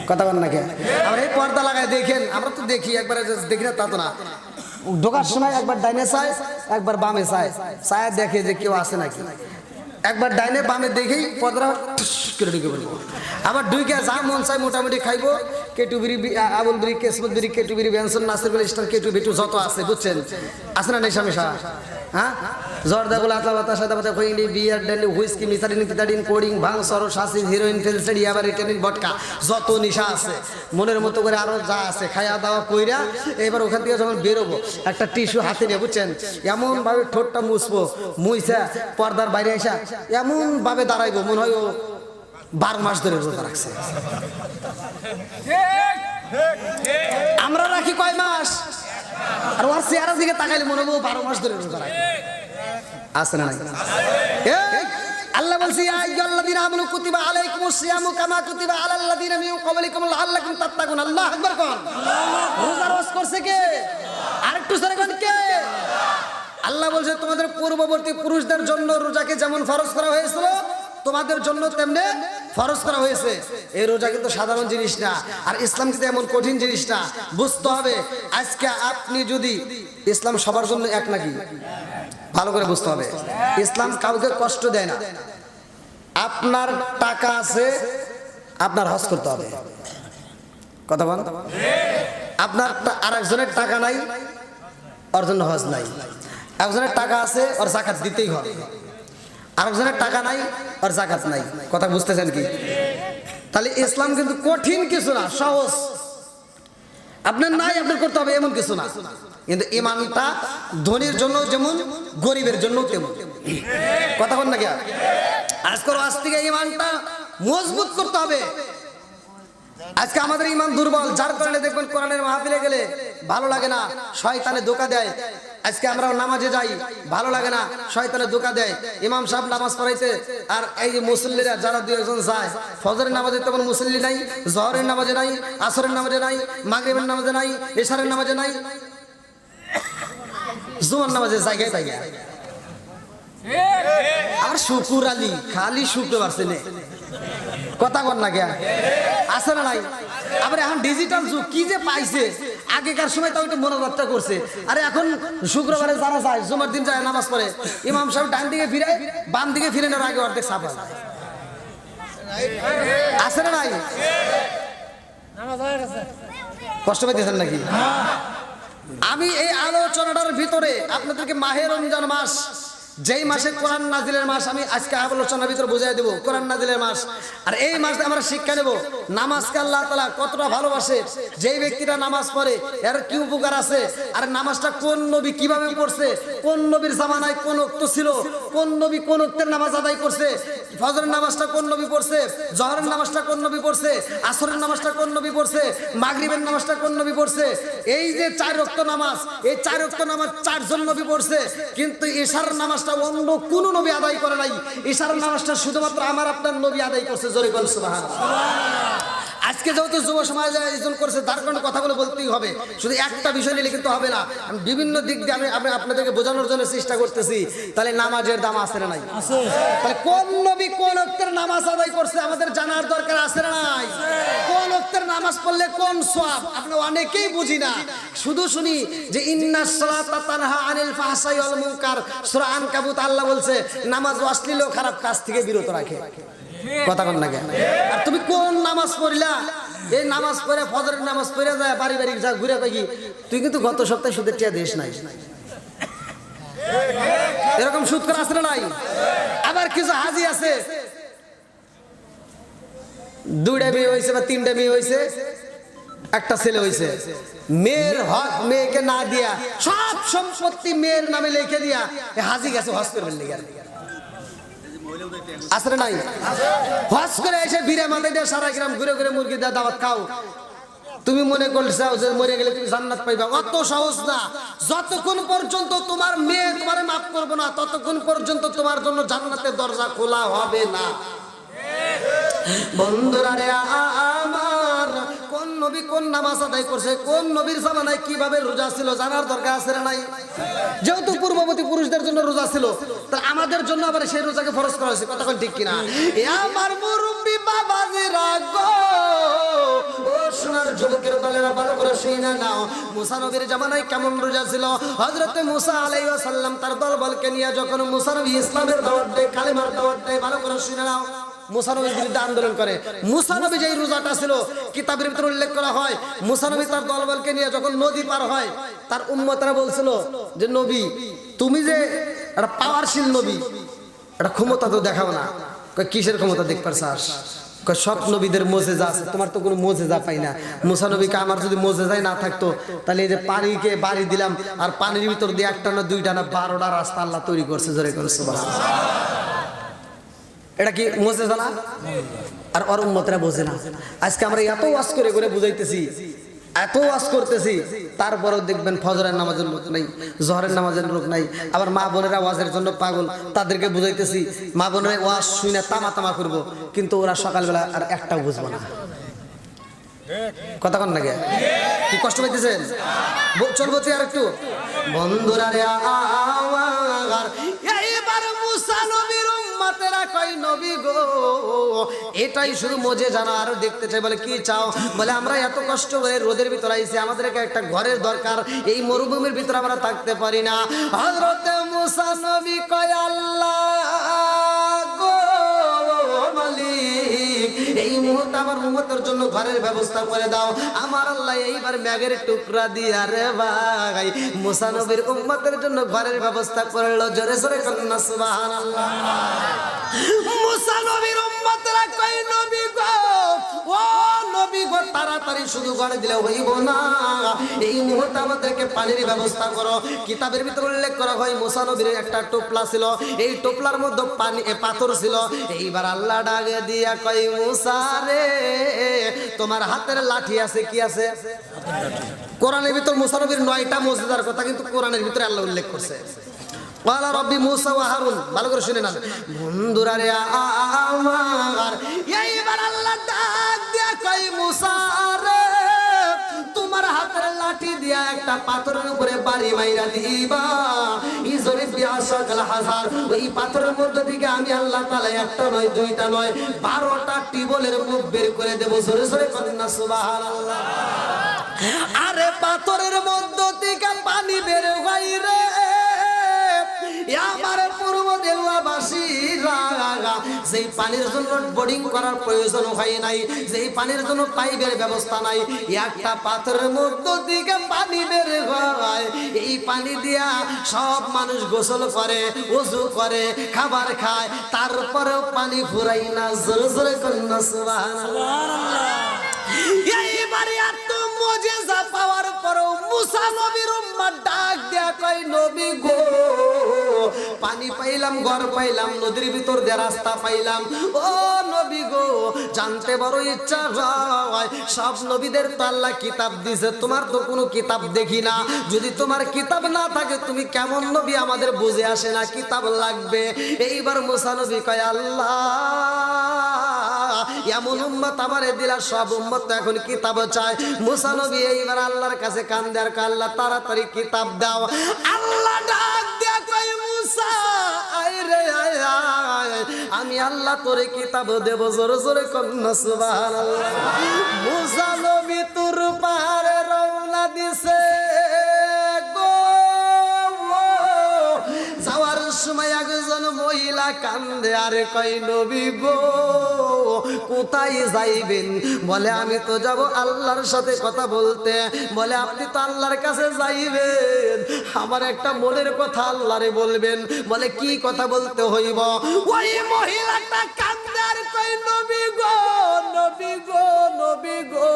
S1: কথা বল না কে? আমরা এই পর্দা লাগায় দেখেন, আমরা তো দেখি একবার দেখি না তা তো না, ঢোকার সময় একবার ডাইনে চায় একবার বামে চায়, চায় দেখে যে কেউ আসে নাকি, একবার ডাইনে বামে দেখেই পর্দা করে ঢুকে পড়বো। আবার ঢুকে যা মন চাই মোটামুটি খাইবো, কেটু বিড়ি, আবুল বিড়ি, কেসমত বিড়ি, কেটু বিড়ি, বেনসন, নাসির বিড়ি, স্টার, কেটু বিটু যত আছে বুঝছেন, আছে না নেশা মেশা? হ্যাঁ, জর্দাগুলো, আতলা বাতা, সাদা বাতা, খৈনি, বিয়ার, ডেলি, হুইস্কি, মিথাডিন, ফিথাডিন, কোডিং, ভাং, সরো, শাসি, হিরোইন, ফেলসেডি, আবার রিটেনিন, বটকা, যত নেশা আছে মনের মতো করে আরো যা আছে খাওয়া দাওয়া কইরা এবার ওখান থেকে যখন বেরোবো একটা টিস্যু হাতে নিয়ে বুঝছেন এমন ভাবে ঠোঁটটা মুছবো, মুইসা পর্দার বাইরে এসা এমন ভাবে দাঁড়াইবো মনে হয় ও 12 মাস ধরে রোজা রাখছে। আমরা রাখি কয় মাস, আর ওর চেহারা দিকে তাকাইলে মনে হবো 12 মাস ধরে রোজা রাখে। আছে না নাই? আল্লাহ বলছে ইয়া আইয়ুহাল্লাযীনা আমানু কুতিবা আলাইকুমুস সিয়ামু কামা কুতিবা আলাল্লাযীনা মিন ক্বাবলিকুম লাআল্লাকুম তাত্তাকুন। আল্লাহু আকবার কোন। রোজা রোজ করছে কে? আরেকটু জোরে কোন কে? আল্লাহ বলছে তোমাদের পূর্ববর্তী পুরুষদের জন্য রোজাকে যেমন ফরজ করা হয়েছিল তোমাদের জন্য তেমনি ফরজ করা হয়েছে। এই রোজা কিন্তু সাধারণ জিনিস না, আর ইসলাম কিন্তু এমন কঠিন জিনিস না। বুঝতে হবে আজকে আপনি যদি, ইসলাম সবার জন্য এক নাকি? ভালো করে বুঝতে হবে, ইসলাম কাউকে কষ্ট দেয় না। আপনার টাকা আছে, আপনার হজ করতে হবে, কথা বল। আপনার আরেকজনের টাকা নাই, ওর জন্য হজ নাই। একজনের টাকা আছে, ওর যাকাত দিতেই হবে। আরেকজনের টাকা নাই, ওর যাকাত নাই। কথা বুঝতেছেন কি? তাহলে ইসলাম কিন্তু কঠিন কিছু না, সহজ। আপনার নাই, আপনার করতে হবে এমন কিছু না। কিন্তু ইমানটা ধনীর জন্য যেমন, গরিবের জন্য তেমন। কথা বল না কি? আজ থেকে ইমানটা মজবুত করতে হবে। আজকে আমাদের ইমান দুর্বল, যার কারণে দেখবেন কোরআনের মাহফিলে গেলে ভালো লাগে না, শয়তানে ধোঁকা দেয়। আজকে আমরা নামাজে যাই, ভালো লাগে না, শয়তানে ধোঁকা দেয়। ইমাম সাহেব নামাজ পড়াইতে, আর এই যে মুসল্লিরা যারা দুই একজন যায়, ফজরের নামাজে তেমন মুসল্লি নাই, জহরের নামাজে নাই, আসরের নামাজে নাই, মাগরিবের নামাজে নাই, ইশারের নামাজে নাই, জুমার নামাজে জায়গায় জায়গায়। আর শুকুর আলী খালি শুক্রবার চেনে, কথা বল না কে? আছে না নাই? আবার এখন ডিজিটাল যুগ, কি যে পাইছে। আগেকার সময় তাও একটু মনোরক্ষা করছে, আরে এখন শুক্রবারে যারা যায়, জুমার দিন যায় নামাজ পড়ে, ইমাম সাহেব ডান দিকে ফিরে, বাম দিকে ফিরে নেওয়ার আগে অর্ধেক সাফা। আছে না নাই? কষ্ট পাইতেছেন নাকি? আমি এই আলোচনাটার ভিতরে আপনাদেরকে মাহে রমজান মাস, যেই মাসে কোরআন নাজিলের মাস, আমি আজকে আলোচনার ভিতরে বুঝাই দেবো কোরআন নাজিলের মাস। আর এই মাসে আমরা শিক্ষা নেব নামাজকে আল্লাহ তাআলা কতটা ভালোবাসে, যেই ব্যক্তিরা নামাজ পড়ে এর কি উপকার আছে, আর নামাজটা কোন নবী কিভাবে পড়ছে, কোন নবীর জামানায় কোন ওয়াক্ত ছিল, কোন নবী কোন ওয়াক্তের নামাজ আদায় করছে, ফজরের নামাজটা কোন নবী পড়ছে, জোহরের নামাজটা কোন নবী পড়ছে, আসরের নামাজটা কোন নবী পড়ছে, মাগরিবের নামাজটা কোন নবী পড়ছে। এই যে 4 ওয়াক্ত নামাজ, এই 4 ওয়াক্ত নামাজ 4 জন নবী পড়ছে, কিন্তু ইশার নামাজ অন্য কোন নবী আদায় করে নাই। ইশারার নামাজটা শুধুমাত্র আমার আপনার নবী আদায় করছে। জোরে বল সুবহানাল্লাহ। আজকে যেহেতু যুব সমাজ আয়োজন করছে, তার কারণে কথাগুলো বলতেই হবে। শুধু একটা বিষয় নিয়ে কিন্তু হবে না, আমি বিভিন্ন দিক দিয়ে আমি আপনাদেরকে বোঝানোর জন্য চেষ্টা করতেছি। তাহলে নামাজের দাম আছে না নাই? তাহলে কোন নবী কোন ওয়াক্তের নামাজ আদায় করছে আমাদের জানার দরকার আছে না নাই? কোন ওয়াক্তের নামাজ পড়লে কোন সওয়াব আমরা অনেকেই বুঝি না, শুধু শুনি যে ইন্নাস সালাতা তানহা আনিল ফাহশাই ওয়াল মুনকার। সূরা আনকাবুত আল্লাহ বলছে নামাজ অশ্লীল ও খারাপ কাজ থেকে বিরত রাখে। কথা বল না কেন? আর তুমি কোন নামাজ পড়লা? এই নামাজ পড়ে, ফজরের নামাজ পড়ে যায় বাড়ি বাড়ি যা ঘুরে কই, তুই কিন্তু গত সপ্তাহে সুদের টিয়া দেশ নাই। এরকম সুদ করা আছে না নাই? আবার কিছু হাজি আছে, 2টা মেয়ে হয়েছে বা 3টা মেয়ে হয়েছে, একটা ছেলে হয়েছে, মেয়ের হক মেয়েকে না দিয়া সব সম্পত্তি মেয়ের নামে লিখে দিয়া হাজি গেছে হজ করবেন লিগা। আসলে নাই? হজ করে এসে ভিড়ে মাথায় দিয়ে সারা গ্রাম ঘুরে ঘুরে মুরগি দিয়ে দাওয়াত খাও। তুমি মনে করছো যে মরে গেলে তুমি জান্নাত পাইবা, অত সহজ না। যতক্ষণ পর্যন্ত তোমার মেয়ে তোমারে মাফ করবে না, ততক্ষণ পর্যন্ত তোমার জন্য জান্নাতের দরজা খোলা হবে না। বন্ধুরা রে আমার, কোন নবী কোন নামাজ আদায় করছে, কোন নবীর জামানায় কিভাবে রোজা ছিল জানার দরকার আছে না নাই? যেহেতু পূর্ববর্তী পুরুষদের জন্য রোজা ছিল, তাহলে আমাদের জন্য আবার সেই রোজাকে ফরজ করা হয়েছে। কতক্ষণ ঠিক কিনা? আমার মুরব্বী বাবাজিরা গো, সোনার যুবকের দলেরা ভালো করে শুনে নাও, মুসা নবীর জামানায় কেমন রোজা ছিল। হযরতে মুসা আলাইহিস সালাম তার দলবলকে নিয়ে যখন মুসা নবী ইসলামের দাওয়াত দেয়, কালেমার দাওয়াত দেয়, ভালো করে শুনে নাও, মুসা নবীর বিরুদ্ধে আন্দোলন করে। মুসা নবী যেই রোজাটা ছিল কিতাবের ভিতরে উল্লেখ করা হয়, মুসা নবী তার দলবলকে নিয়ে যখন নদী পার হয়, তার উম্মতরা বলছিল যে নবী তুমি যে একটা পাওয়ারশীল নবী, একটা ক্ষমতা তো দেখাও না। কয় কিসের ক্ষমতা দেখবার চাস? কয় সব নবীদের মোজেজা আছে, তোমার তো কোনো মোজেজা পাই না। মুসা নবীকে আমার যদি মোজেজাই না থাকতো তাহলে এই যে পানিকে বাড়ি দিলাম আর পানির ভিতর দিয়ে একটা না দুইটা না 12টা রাস্তা আল্লাহ তৈরি করছে, জোরে করে সুবহানাল্লাহ। এটা কি মোজেজা না? আর ওর উম্মতরা বোঝে না। আজকে আমরা এত ওয়াজ করে করে বুঝাইতেছি, এত ওয়াজ করতেছি, তারপরেও দেখবেন ফজরের নামাজের লোক নাই, জোহরের নামাজের লোক নাই। আবার মা বোনেরা ওয়াজের জন্য পাগল, তাদেরকে বুঝাইতেছি, মা বোনেরা ওয়াজ শুনে তামা তামা করবো, কিন্তু ওরা সকালবেলা আর একটাও বুঝবো না। কথা কন না গে? কি কষ্ট পাইতেছেন? চলবো আর একটু বন্ধুরা রে আমার, এইবার মুসা নবীর উম্মতেরা কই নবী গো এটাই শুধু মজে জানা, আর দেখতে চাই। বলে কি চাও? বলে আমরা এত কষ্ট করে রোদের ভিতরে আইছি, আমাদেরকে একটা ঘরের দরকার, এই মরুভূমির ভিতরে আমরা থাকতে পারি না। হযরতে মুসা নবী কয় আল্লাহ গো মালিক, এই মুহূর্তে আমার উম্মতের জন্য ঘরের ব্যবস্থা করে দাও। আমার আল্লাহ এইবার মেঘের টুকরা দিয়া রে ভাই মুসা নবীর উম্মতের জন্য ঘরের ব্যবস্থা করলো। জোরে জোরে কন্না সুবহানাল্লাহ। মুসা নবীর উম্মতরা কই নবী গো ও নবী গো তাড়াতাড়ি শুধু ঘরে দিলে হইব না, এই মুহূর্তে আমাদেরকে পানির ব্যবস্থা করো। কিতাবের ভিতরে উল্লেখ করা হয় মুসা নবীর একটা টোপলা ছিল, এই টোপলার মধ্যে পানি পাথর ছিল। এইবার আল্লাহ ডাকে দিয়া কই মুসা রে তোমার হাতের লাঠি আছে, কি আছে? কোরআনের ভিতর মুসা নবীর 9টা মুজিজার কথা কিন্তু কোরআনের ভিতরে আল্লাহ উল্লেখ করছে। ওয়ালা রব্বি মুসা ওয়া হারুন, ভালো করে শুনে নেন বন্ধুরা রে আমার, এইবার আল্লাহ ডাক দিয়া কই মুসা রে তোমার হাতের লাঠি দিয়া একটা পাথরের উপরে বাড়ি মাইরা দিবা, ইজরি বিয়াসাকাল হাজার, ওই পাথরের মধ্যে থেকে আমি আল্লাহ তাআলা একটা নয় দুইটা নয় 12টা টিবলের মুখ বের করে দেব। জোরে জোরে কন্না সুবহানাল্লাহ। আরে পাথরের মধ্যে থেকে পানি বের হয় রে আমার পূর্ব দেওয়াবাসীরা, যেই পানির জন্য বোর্ডিং করার প্রয়োজন হয় নাই, যেই পানির জন্য পাইপের ব্যবস্থা নাই, একটা পাথরের মধ্য থেকে পানি বের হয়। এই পানি দিয়া সব মানুষ গোসল করে, ওযু করে, খাবার খায়, তারপরেও পানি ফুরাই না। জোরে জোরে কন্না সুবহানাল্লাহ। এইবারে এত মুজিজা পাওয়ার পরেও মুসা নবীর উম্মত ডাক দেয়া কই নবী গো পানি পাইলাম, ঘর পাইলাম, নদীর ভিতর দিয়ে রাস্তা পাইলাম, ও নবী গো জানতে বড় ইচ্ছা হয় সব নবীদের তো আল্লাহ কিতাব দিয়েছে, তোমার তো কোনো কিতাব দেখি না। যদি তোমার কিতাব না থাকে তুমি কেমন নবী আমাদের বুঝে আসে না, কিতাব লাগবে। এইবার মুসা নবী কয় আল্লাহ এমন উম্মত আমারে দিলা, সব উম্মত এখন কিতাব চায়। মুসা নবী এইবার আল্লাহর কাছে কান্দে আর আল্লাহ তাড়াতাড়ি কিতাব দাও। আল্লাহ ডাক দিয়া কই মুসা আয় রে আয় আয়, আমি আল্লাহ তোরে কিতাব দেব। জোরে জোরে কন্না সুবহানাল্লাহ। মুসা নবী তুর পাহাড়ে রওনা দিছে গো, যাওয়ার সময় একজন মহিলা কান্দে আর কই নবী গো কোথায় যাইবেন? বলে আমি তো যাব আল্লাহর সাথে কথা বলতে। বলে আপনি তো আল্লাহর কাছে যাইবেন, আমার একটা মনের কথা আল্লাহরে বলবেন। বলে কি কথা বলতে হইব? ওই মহিলাটা কান্দে আর কই নবী গো নবী গো নবী গো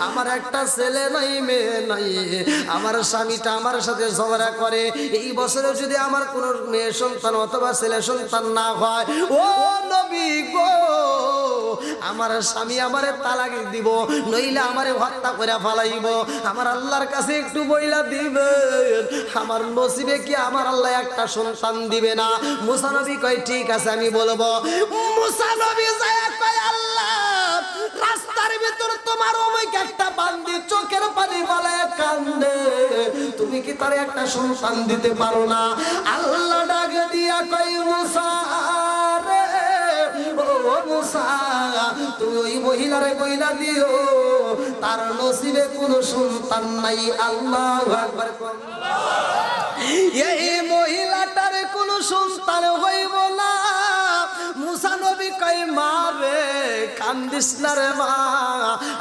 S1: আমার একটা ছেলে নাই মেয়ে নাই, আমার স্বামীটা আমার সাথে ঝগড়া করে, এই বছরে যদি আমার কোনো মেয়ে সন্তান অথবা ছেলে সন্তান না হয়, ও নবী গো আমার স্বামী আমারে তালাক দিব, নইলে আমারে হত্যা করে ফালাইব। আমার আল্লাহর কাছে একটু বইলা দিবেন, আমার নসিবে কি আমার আল্লাহ একটা সন্তান দিবে না? মুসা নবী কয় ঠিক আছে আমি বলবো। মুসা নবী যায় কয় আল্লাহ রাস্তার ভিতর তোমার অমুক একটা বান্দি চোখের পানি ফেলে কান্দে, তুমি কি তার একটা সন্তান দিতে পারো না? আল্লাহ ডাক দিয়া কই মুসা রে ও মুসা তুই ওই মহিলারে কইলা দিও তার নসিবে কোনো সন্তান নাই। আল্লাহু আকবার। এই মহিলাটার কোনো সন্তান হইব না। মুসা নবী কয় মা রে কান্দিস না রে মা,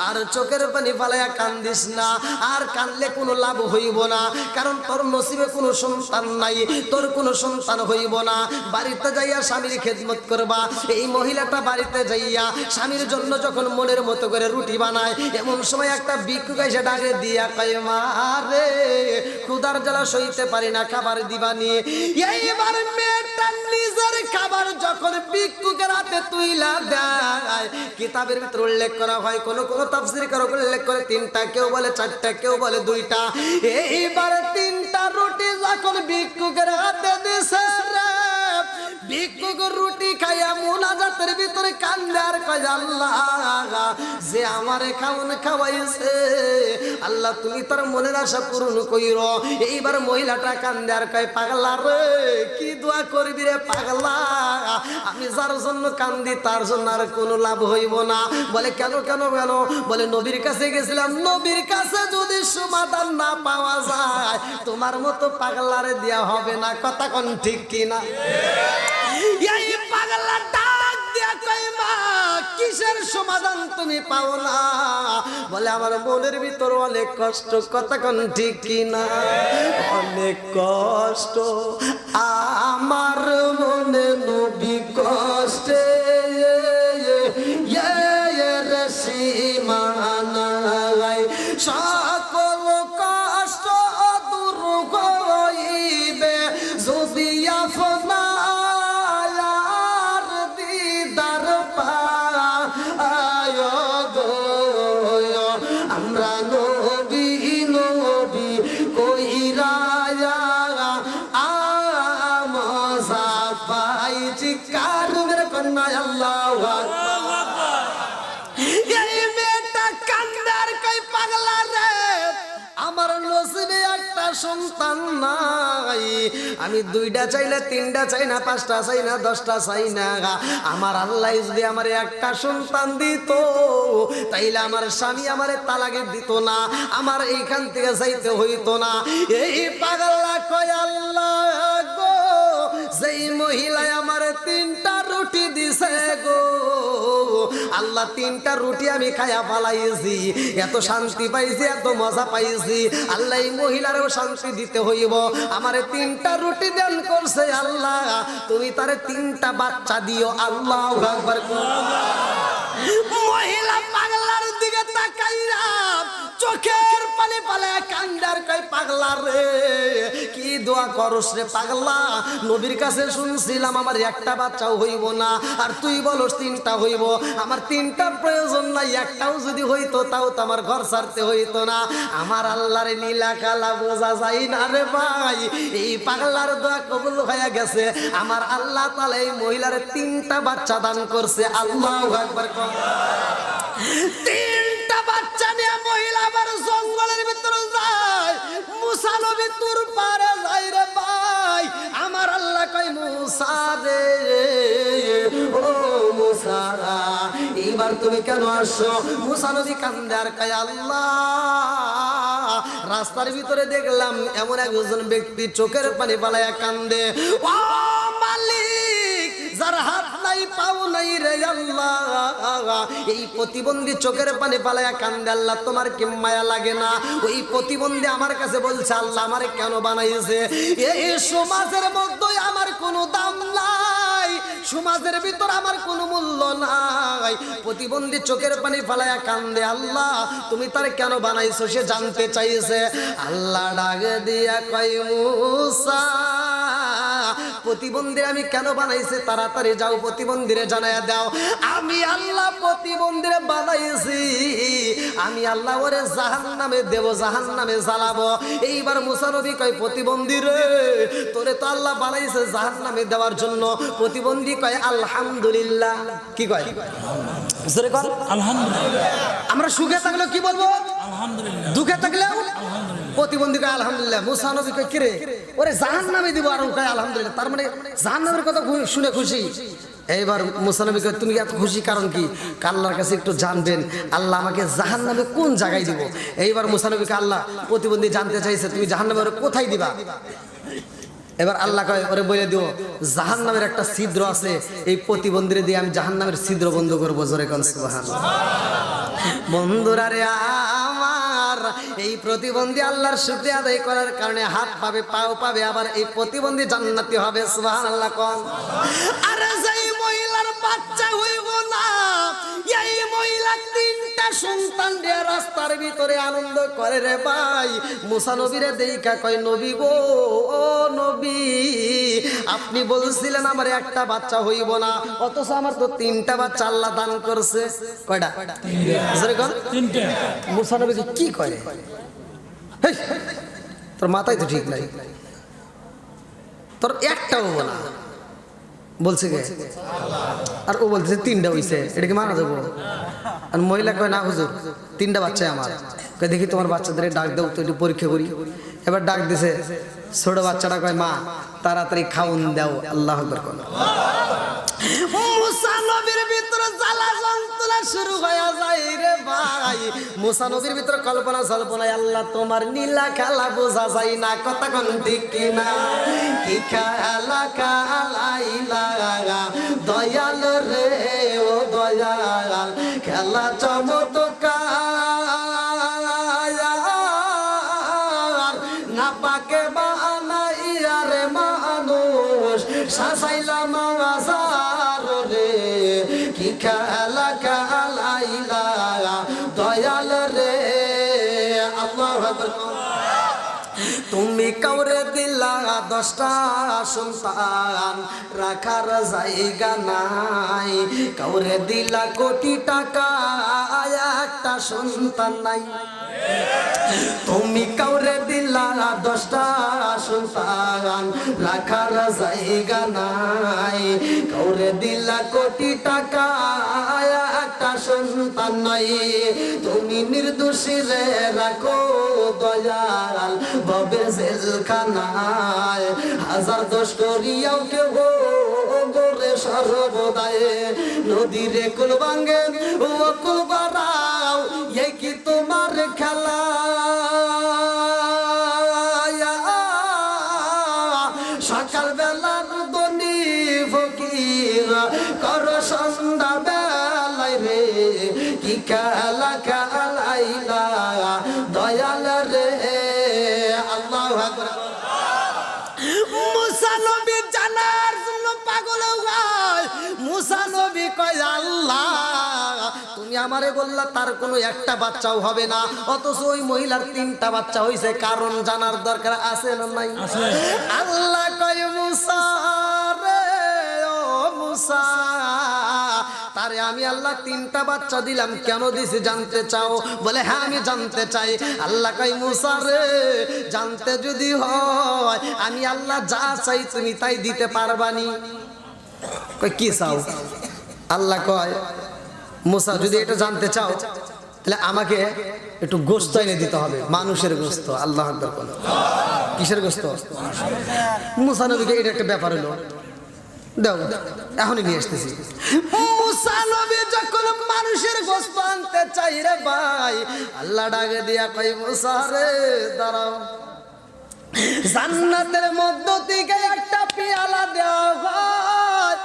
S1: আর চোখের পানি ফালাইয়া কান্দিস না, আর কানলে কোনো লাভ হইব না, কারণ তোর নসিবে কোনো সন্তান নাই, তোর কোনো সন্তান হইব না। বাড়িতে যাইয়া স্বামীর খেদমত করবা। এই মহিলাটা বাড়িতে যাইয়া স্বামীর জন্য যখন মনের মতো করে রুটি বানায়, এমন সময় একটা ভিক্ষুক এসে ডাকে দিয়া কয় মা রে ক্ষুধার জ্বালা সইতে পারি না, খাবার দিবা নিয়ে। এইবার মেয়েটা নিজের খাবার যখন ভিক্ষুকের হাতে তুইলা দেয়, কিতাবের ভিতর উল্লেখ করা হয়, কোন কোন তাফসীর কারক উল্লেখ করে 3টা, কেউ বলে 4টা, কেউ বলে 2টা। এইবার 3টা রুটি যখন ভিক্ষুকের হাতে দিছে রে, ভিক্ষুক রুটি খাইয়া মুনাজাতের ভিতরে কান্দে আর কয় আল্লাহ যে আমারে খাওন খাওয়াইছে, আল্লাহ তুমি তার মনের আশা পূরণ কইরো। এইবার মহিলাটা কান্দে আর কয় পাগলা রে কি দোয়া করবি রে পাগলা, আমি যার জন্য কান্দি তার জন্য আর কোনো লাভ হইব না। বলে কেন কেন কেন? বলে নবীর কাছে গেছিলাম, নবীর কাছে যদি সমাধান না পাওয়া যায় তোমার মতো পাগলারে দেয়া হবে না। কথা কোন ঠিক কিনা? এই পাগলা ডাক দিয়া কয় মা কিসের সমাধান তুমি পাও না? বলে আমার মনের ভিতর অনেক কষ্ট। কথা কোন ঠিক কিনা? অনেক কষ্ট আমার মনে নবী কষ্টে সীমানায় সকল কষ্ট দূর হইবে যদি আপনার দিদার পায় গো। আমরা নবী নবী কইরা আমজা পাইছি কার মেরে কন্যা। আল্লাহু আকবার। এই মেয়েটা কান্দার কই পাগলা রে আমার নসিবে একটা সন্তান নাই, আমি 2টা চাই না, 3টা চাই না, 5টা চাই না, 10টা চাই না, আমার আল্লাহ যদি আমার একটা সন্তান দিত তাইলে আমার স্বামী আমারে তালাকে দিত না, আমার এইখান থেকে যাইতে হইতো না। এই পাগলা কয় আল্লাহ গো যেই মহিলায় আমার 3টা রুটি দিছে গো আল্লাহ, 3টা রুটি আমি খায়া পালাইছি, এত শান্তি পাইছি, এত মজা পাইছি, আল্লাহ এই মহিলারও শান্তি দিতে হইব, আমারে 3টা রুটি দান করছে আল্লাহ, তুমি তারে 3টা বাচ্চা দিও। আল্লাহু আকবার। মহিলা পাগলার দিকে তাকাইয়া চোখের পানি পালায় কান্দার কই পাগলা রে কি দোয়া করস রে পাগলা, নবীর কাছে শুনছিলাম আমার একটা বাচ্চাও হইব না, আর তুই বলস 3টা হইব, আমার 3টার প্রয়োজন নাই, একটাও যদি হইতো তাও তো আমার ঘর ছাড়তে হইতো না। আমার আল্লাহর লীলা খেলা বোঝা যায় না রে ভাই, এই পাগলার দোয়া কবুল হয়ে গেছে, আমার আল্লাহ তাআলা এই মহিলার 3টা বাচ্চা দান করছে। আল্লাহু আকবার। 3টা বাচ্চা নিয়ে মহিলা আবার জঙ্গলের ভিতরে যায়, মুসা নবী তুর পারে যায় রে ভাই, আমার আল্লাহ কয় মুসা রে ও মুসা এবার তুমি কেন আসছো? মুসা নবী কান্দে আর কয় আল্লাহ রাস্তার ভিতরে দেখলাম এমন একজন ব্যক্তি চোখের পানি পালায়া কান্দে, ও মালিক যার হাত নাই পাও নাই রে আল্লাহ, এই প্রতিবন্ধী চোখের পানি পালায়া কান্দে, আল্লাহ তোমার কি মায়া লাগে না? ওই প্রতিবন্ধী আমার কাছে বলছে আল্লাহ আমারে কেন বানাইছে, এই সমাজের মধ্যে আমার কোনো দাম নাই, সমাজের ভিতর আমার কোনো মূল্য নাই, প্রতিবন্ধী চোখের পানি ফালায়া কান্দে, আল্লাহ তুমি তার কেন বানাইছো সে জানতে চাইছে। আল্লাহ ডাক দিয়া কয় মুসা প্রতিবন্ধী আমি কেন বানাইছে তাড়াতাড়ি যাও প্রতিবন্ধীরে জানায়া দাও, আমি আল্লাহ প্রতিবন্ধীরে বানাইছি, আমি আল্লাহ ওরে জাহান্নামে দেব, জাহান্নামে জ্বালাবো। এইবার মুসা নবী কয় প্রতিবন্ধী রে তোরে তো আল্লাহ বানাইছে জাহান্নামে দেওয়ার জন্য। প্রতিবন্ধী কয় আলহামদুলিল্লাহ। কি কয়? জোরে কর আলহামদুলিল্লাহ। আমরা সুখে থাকলে কি বলবো আলহামদুলিল্লাহ, দুঃখে থাকলে প্রতিবন্ধী কয় আলহামদুলিল্লাহ। মুসা নবী কয় কিরে ওরে জাহান্নামে দিব, আর কয় আলহামদুলিল্লাহ, তার মানে জাহান্নামের কথা শুনে খুশি। এইবার মুসা নবী কয় তুমি এত খুশি কারণ কি? আল্লাহর কাছে একটু জানবেন আল্লাহ আমাকে জাহান্নামে কোন জায়গায় দিব। এইবার মুসা নবীকে আল্লাহ প্রতিবন্ধী জানতে চাইছে তুমি জাহান্নামে ওরে কোথায় দিবা। এবার আল্লাহ কয় ওরে বলে দিও জাহান্নামের একটা ছিদ্র আছে, এই প্রতিবন্ধীরে দিয়ে আমি জাহান্নামের ছিদ্র বন্ধ করবো। জোরে কোন সুবহানাল্লাহ। বন্ধুরা রে আমার, এই প্রতিবন্ধী আল্লাহর শুকরিয়া আদায় করার কারণে হাত পাবে, পাও পাবে, আবার এই প্রতিবন্ধী জান্নাতি হবে। সুবহানাল্লাহ কোন। আরে যেই মহিলার বাচ্চা হইব না, এই মহিলা তিনটা সন্তান দিয়ে রাস্তার ভিতরে আনন্দ করে রে ভাই। মুসা নবীরে দেইখা কয় নবী গো, ও নবী আপনি বলছিলেন আমার একটা বাচ্চা হইব না, অথচ আমার তো তিনটা বাচ্চা আল্লাহ দান করছে। কয়টা? তিনটা। মুসা নবীকে কি করে? তোর মাথায় তো ঠিক নাই, তোর একটা হবো না বলছে কে? আর ও বলতেছে তিনটা হইছে, এটা কি মানা যাবো? আর মহিলা কয় না হুজুর তিনটা বাচ্চা আমার। কয় দেখি তোমার বাচ্চাদের ডাক দাও তো একটু পরীক্ষা করি। এবার ডাক দিছে, ছোট বাচ্চাটা কয় মা তাড়াতাড়ি খাউন দাও। আল্লাহু আকবার। মুসা নবীর ভিতরে জ্বালা যন্ত্রণা শুরু হয়ে যায় রে ভাই। মুসা নবীর ভিতরে কল্পনা জল্পনায় আল্লাহ তোমার নীলা খেলা বোঝা যায় না, কথা কোন ঠিক কিনা? কি খেলা খেলাইলা দয়াল রে ও দয়াল, খেলা চমৎকার না পাকে বানাইয়া রে মানুষ সাজাইলাম আজার রে। কি খেলা খেলাইলা দয়াল রে। আল্লাহু আকবার। তুমি কাউরে দিলা 10টা সন্তান, রাখার জায়গা নাই। কাউরে দিলা কোটি টাকা, একটা সন্তান নাই। তুমি কাউরে দিলা 10টা সন্তান, রাখার জায়গা নাই। কাউরে দিলা কোটি টাকা, একটা সন্তান নাই। তুমি নির্দোষী রে রাখো দয়াল ববে জেলখানায়। হাজার দোষ করিয়াও কেউ গোরে সর্বদায়। নদীরে কুল ভাঙ্গে ও কুল বাড়াও, এই কি তোমার খেলা? সকাল বেলার দনি ফকির কর সন্ধ্যা বেলায় রে। কি খেলা খেলাইলা দয়াল রে। আল্লাহু আকবার। মুসা নবী জানার জন্য পাগল হয়। মুসা নবী কয় আল্লাহ তুমি আমারে বললা তার কোনো একটা বাচ্চাও হবে না, অথচ ওই মহিলার 3টা বাচ্চা হইছে, কারণ জানার দরকার আছে না নাই? আল্লাহ কয় মুসা রে ও মুসা, তারে আমি আল্লাহ 3টা বাচ্চা দিলাম, কেন দিছি জানতে চাও? বলে হ্যাঁ আমি জানতে চাই। আল্লাহ কয় মুসা রে জানতে যদি হয় আমি আল্লাহ যা চাই তুমি তাই দিতে পারবানি। কয় কি চাও? আল্লাহ কয় মুসা যদি এটা জানতে চাও তাহলে আমাকে একটু গোশত এনে দিতে হবে, মানুষের গোশত। আল্লাহু আকবার। কিসের গোশত? মুসা নবীকে এটা একটা ব্যাপার হলো, দাও এখনই নিয়ে আসতেছি। মুসা নবী যখন মানুষের গোশত আনতে চাই রে ভাই, আল্লাহ ডাকে দিয়া কই মুসা রে দাঁড়াও, জান্নাতের মধ্য থেকে একটা পেয়ালা দেওয়া হয়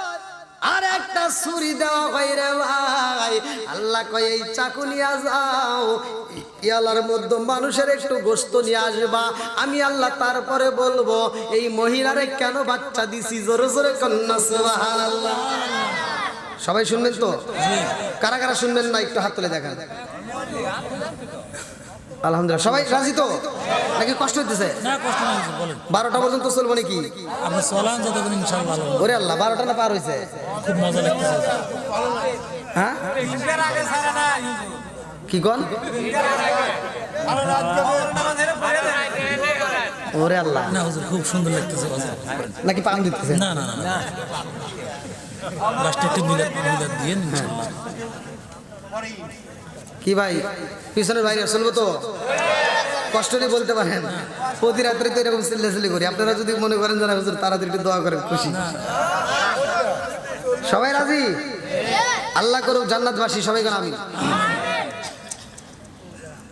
S1: আর একটা ছুরি দেওয়া হয় রে ভাই। আল্লাহ কয় এই চাকু নিয়ে যাও, পেয়ালার মধ্যে মানুষের একটু গোশত নিয়ে আসবা, আমি আল্লাহ তারপরে বলবো এই মহিলারে কেন বাচ্চা দিছি। জোরে জোরে কন্যা সুবহানাল্লাহ। সবাই শুনবেন তো? কারা কারা শুনবেন না একটু হাত তুলে দেখান। আলহামদুলিল্লাহ। সবাই রাজি তো নাকি কষ্ট হইতেছে? না কষ্ট না, বলেন। 12টা পর্যন্ত চলবো নাকি? আপনি চলান যতক্ষণ ইনশাআল্লাহ। ওরে আল্লাহ 12টা না পার হইছে, খুব মজা লাগতেছে। হ্যাঁ কি কোন? ওরে আল্লাহ না হুজুর খুব সুন্দর লাগতেছে। নাকি পান দিতেছে? না না না, লাস্টে একটু মিলাদ দিয়েন ইনশাআল্লাহ। কি ভাই পিছনের বাইরে শুনবো তো? কষ্ট নিয়ে বলতে পারেন। প্রতি রাত্রে তো এরকম চিল্লাচিল্লি করি, আপনারা যদি মনে করেন যারা হুজুর তাড়াতাড়ি একটু দোয়া করেন খুশি। সবাই রাজি? আল্লাহ করুক জান্নাতবাসী, সবাই করে আমিন।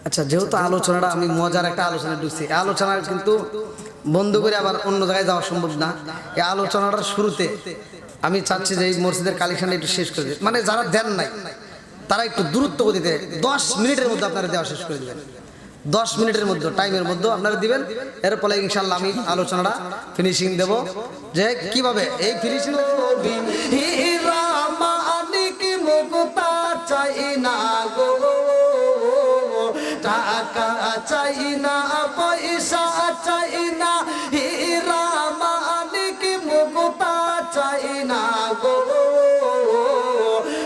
S1: আচ্ছা, যেহেতু আলোচনাটা আমি মজার একটা আলোচনা ঢুকছি, এই আলোচনা কিন্তু বন্ধ করে আবার অন্য জায়গায় যাওয়া সম্ভব না। এই আলোচনাটার শুরুতে আমি চাচ্ছি যে এই মসজিদের কালেকশনটা একটু শেষ করে দিই, মানে যারা দেন নাই তারা একটু দূরত্ব গতিতে 10 মিনিটের মধ্যে আপনারা দেওয়া শেষ করে দেবেন। 10 মিনিটের মধ্যে, টাইমের মধ্যে আপনারা দিবেন। এরপরে ইনশাল্লাহ আমি আলোচনাটা ফিনিশিং দেব, যে কিভাবে এই ফিনিশিং চাই না গো, টাকা চাই না, পয়সা চাই না, হীরা মানিক মুক্তা চাই না গো,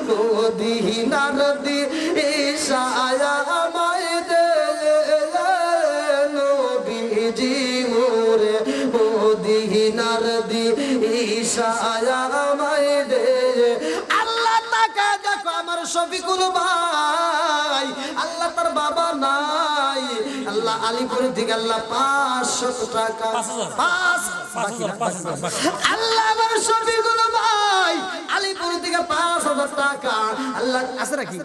S1: মদিনার দিশায়া আমায় দে নবীজি মোরে, মদিনার দিশায়া আমায় দে। আল্লাহ তাকা দেখো আমার শফিকুল ভাই, আল্লাহ তার বাবা নাই, আল্লাহ আলিপুর থেকে আল্লাহ 500 টাকা, আল্লাহ আমার শফিকুল ভাই আলিপুর থেকে 5000 টাকা, আল্লাহ আছে নাকি?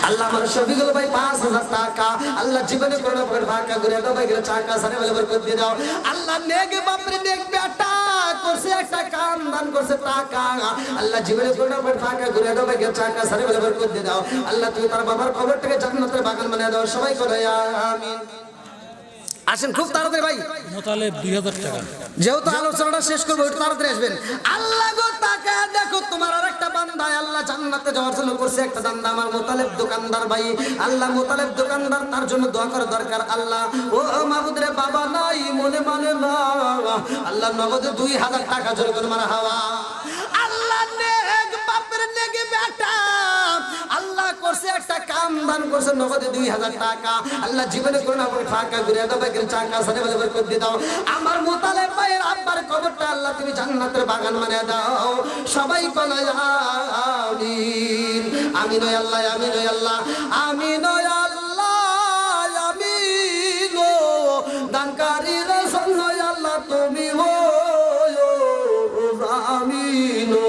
S1: আল্লাহ আমার শফিকুল ভাই 5000 টাকা, আল্লাহ জীবনে কোনো প্রকার ফাঁকা করে দাও ভাই, টাকা সারে বলে বরকত দিয়ে দাও। আল্লাহ নেক বাপরে নেক বেটা করছে, একটা কাম দান করছে টাকা, আল্লাহ জীবনে কোনো প্রকার ফাঁকা করে দাও ভাই, টাকা সারে বলে বরকত দিয়ে দাও। আল্লাহ তুমি তার বাবার কবরটাকে জান্নাতের বাগান বানিয়ে দাও, সবাই করে আমিন। আসেন খুব তাড়াতাড়ি ভাই, মোতালেব 2000 টাকা, যেহেতু আলোচনাটা শেষ করবো একটু তাড়াতাড়ি আসবেন। আল্লাহ গো তাকা দেখো তোমার আর একটা বান্দা আল্লাহ জান্নাতে যাওয়ার জন্য করছে একটা দান্দা, আমার মোতালেব দোকানদার ভাই, আল্লাহ মোতালেব দোকানদার, তার জন্য দোয়া করা দরকার। আল্লাহ ও মাহমুদ রে, বাবা নাই মনে মানে না, আল্লাহ নগদে 2000 টাকা জোরে করে মারা হাওয়া। আল্লাহ নেক বাপের নেক বেটা, আল্লাহ করছে একটা কাম দান করছে নগদে 2000 টাকা, আল্লাহ জীবনে কোনো না কোনো ফাঁকা ঘুরে দাও ভাই, টাকা সাথে বলে বরকত দিয়ে দাও। আমার মোতালেব ভাইয়ের আব্বার কবরটা আল্লাহ তুমি জান্নাতের বাগান বানিয়ে দাও, সবাই বলে আমিন। আমিন ও আল্লাহ, আমিন ও আল্লাহ, আমিন ও আল্লাহ, আমিন ও দানকারীর জন্য আল্লাহ তুমি হো আমিন ও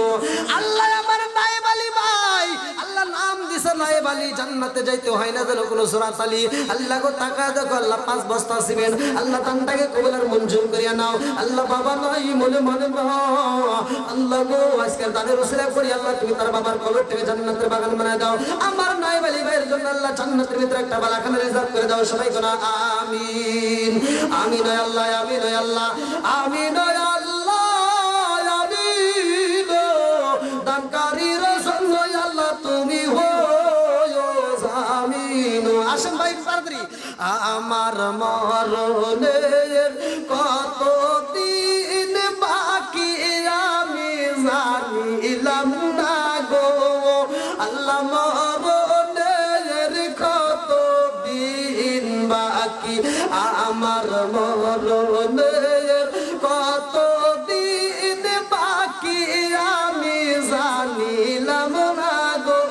S1: আল্লাহ। আমার নায়েব আলী ভাই আল্লাহ নাম দিছে নায়েব আলী, জান্নাতে যাইতে হয় না যেন কোনো সুরাত আলী। আল্লাহ গো টাকা দেখো আল্লাহ 5 বস্তা সিমেন্ট, আল্লাহ দানটাকে কবুল আর মঞ্জুর করিয়া নাও। আল্লাহ বাবা নাই মনে মনে আল্লাহ গো আজকের দানের উসিলা করি আল্লাহ তুমি তার বাবার কবরটাকে জান্নাতের বাগান বানায় দাও। আমার নায়েব আলী ভাইয়ের জন্য আল্লাহ জান্নাতের ভিতরে একটা বালাখানা রিজার্ভ করে দাও, সবাই কোনা আমিন। আমিন ও আল্লাহ, আমিন ও আল্লাহ, আমিন ও আল্লাহ, আমিন ও দানকারীর জন্য আল্লাহ তুমি হো আমিন। আসেন ভাই তাড়াতাড়ি। আমার মরণের কত দিন বাকি আমি জানিলাম না গো, আল্লাহ মরণের কত দিন বাকি, আমার মরণের কত দিন বাকি আমি জানিলাম না গো,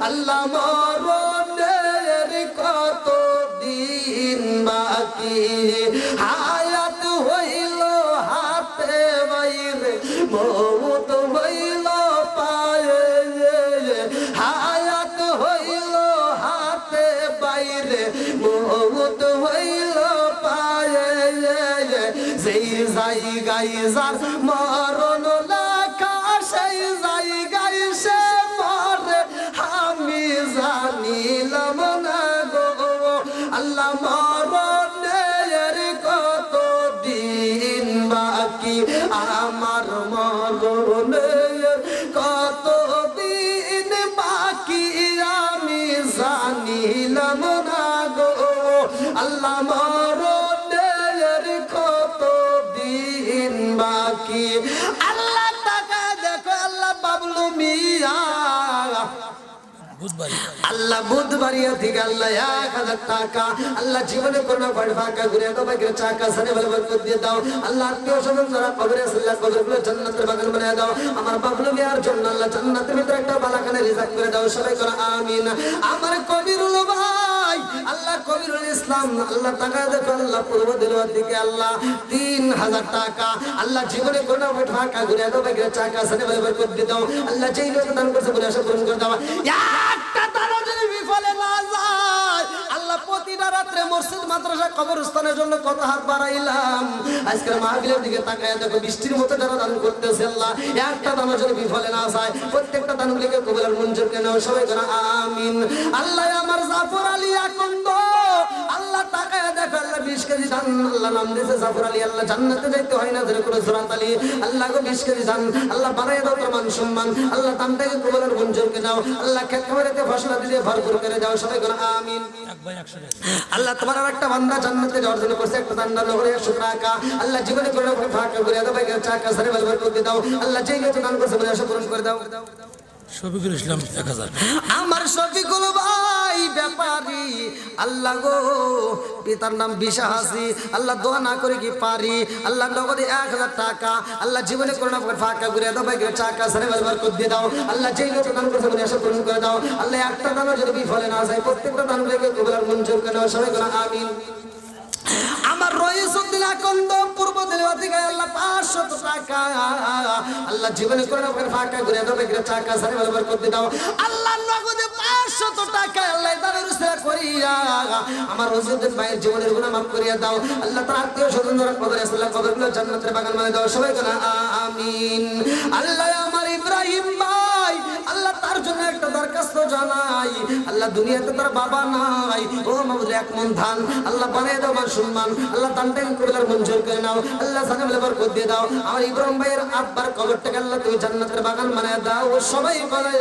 S1: আল্লাহ মরণের কত দিন বাকি। হায়াত হইল হাতে বাইরে, মৌত হইল পায়ে, হায়াত হইল হাতে বাইরে, মৌত হইল পায়ে, যেই জায়গায় যার মরণ লেখা সেই জায়গায় সে মরে, আমি জানিলাম না গো, আল্লাহ মরণের কত দিন বাকি, আমার মরণের কত দিন বাকি আমি জানিলাম না গো, আল্লাহ মরণের কত দিন বাকি। আল্লাহ টাকা দেখো আল্লাহ বাবলু মিয়া আল্লাহ বুধবারিয়া থেকে আল্লাহ 1000 টাকা, আল্লাহ জীবনে কোনো ফাঁকা ঘুরে বাকির টাকা সারে বলে বরকত দিয়ে দাও। আল্লাহ আত্মীয় স্বজন যারা কবরে আছে আল্লাহ কবরগুলো জান্নাতের বাগান বানিয়ে দাও। আমার বাবলু মিয়ার জন্য আল্লাহ জান্নাতের ভিতরে একটা বালাখানা রিজার্ভ করে দাও, সবাই করে আমিন। আমার কবিরুল ভাই আল্লাহ কবিরুল ইসলাম ইসলাম আল্লাহ টাকা দেখো আল্লাহ পূর্ব দিলওয়ার দিকে আল্লাহ 3000 টাকা আল্লাহ জীবনে কোনো টাকা ঘুরে দাও বাইরে টাকা সাথে ব্যবহার করে দাও আল্লাহ যেই লোক দান করছে বলে আশা পূরণ করে দাও একটা দানও যদি বিফলে না যায় আল্লাহ প্রতিটা রাত্রে মসজিদ মাদ্রাসা কবরস্থানের জন্য কত হাত বাড়াইলাম আজকের মাহফিলের দিকে তাকায় দেখো বৃষ্টির মতো যারা দান করতেছে আল্লাহ একটা দানও যদি বিফলে না যায় প্রত্যেকটা দানগুলিকে কবুল আর মঞ্জুর করে নাও সবাই করে আমিন আল্লাহ আমার জাফর আলী আকন্দ আল্লাহ তাকায় দেখো আল্লাহ 20 কেজি ধান আল্লাহ নাম দিয়েছে জাফর আলী আল্লাহ জান্নাতে যাইতে হয় না ধরে করে সুরাত আলী আল্লাহ গো 20 কেজি ধান আল্লাহ বাড়ায় দাও প্রমাণ সম্মান আল্লাহ দানটাকে কবুল আর মঞ্জুর করে নাও আল্লাহ খেত খামারেতে ফসল দিয়ে ভরপুর করে দাও সবাই করে আমিন আল্লাহ তোমার আরেকটা বান্দা জান্নাতে যাওয়ার জন্য করছে একটা দান দান করে 100 টাকা আল্লাহ জীবনে করে ফাঁকা করে দাও ভাই টাকা সারে ব্যবহার করে দাও আল্লাহ যেই লোক দান করছে বলে আশা পূরণ করে দাও
S2: শফিকুল ইসলাম 1000
S1: আমার শফিকুল ভাই ব্যাপারী আল্লাহ গো পিতার নাম বিশা হাসি আল্লাহ দোয়া না করে কি পারি আল্লাহ নগদে 1000 টাকা আল্লাহ জীবনে করোনা ফাঁকা করে দাও ভাই টাকা সারে ব্যবহার করে দাও আল্লাহ যেই লোক দান করছে বলে আশা পূরণ করে দাও আল্লাহ একটা দানও যদি বিফলে না যায় প্রত্যেকটা দানগুলোকে কবুল আর মঞ্জুর করে দাও সবাই করে আমিন আমার রইসুদ্দিন আকন্দ পূর্ব দিলওয়ার দিকে আল্লাহ 500 টাকা আল্লাহ জীবনে করে নাও ফাঁকা ঘুরে দাও বেগরে টাকা সারে ব্যবহার করতে দাও আল্লাহ নগদে 500 টাকা আল্লাহ দানের উসরা করিয়া আমার রইসুদ্দিন ভাইয়ের জীবনের গুনাহ মাফ করিয়া দাও আল্লাহ তার আত্মীয় স্বজন যারা কবরে আছে আল্লাহ কবরগুলো জান্নাতের বাগান বানিয়ে দাও সবাই করে আমিন আল্লাহ আমার ইব্রাহিম ভাই আল্লাহ তার জন্য একটা দরখাস্ত জানাই আল্লাহ দুনিয়াতে তার বাবা নাই ও মাবুদ এক মন ধান আল্লাহ বানিয়ে দাও মান সম্মান আল্লাহ দানটাকে কবুল আর মঞ্জুর করে নাও আল্লাহ সাথে ব্যবহার করে দিয়ে দাও আমার ইব্রাহিম ভাইয়ের আব্বার কবরটাকে আল্লাহ তুমি জান্নাতের বাগান বানিয়ে দাও ও সবাই বলে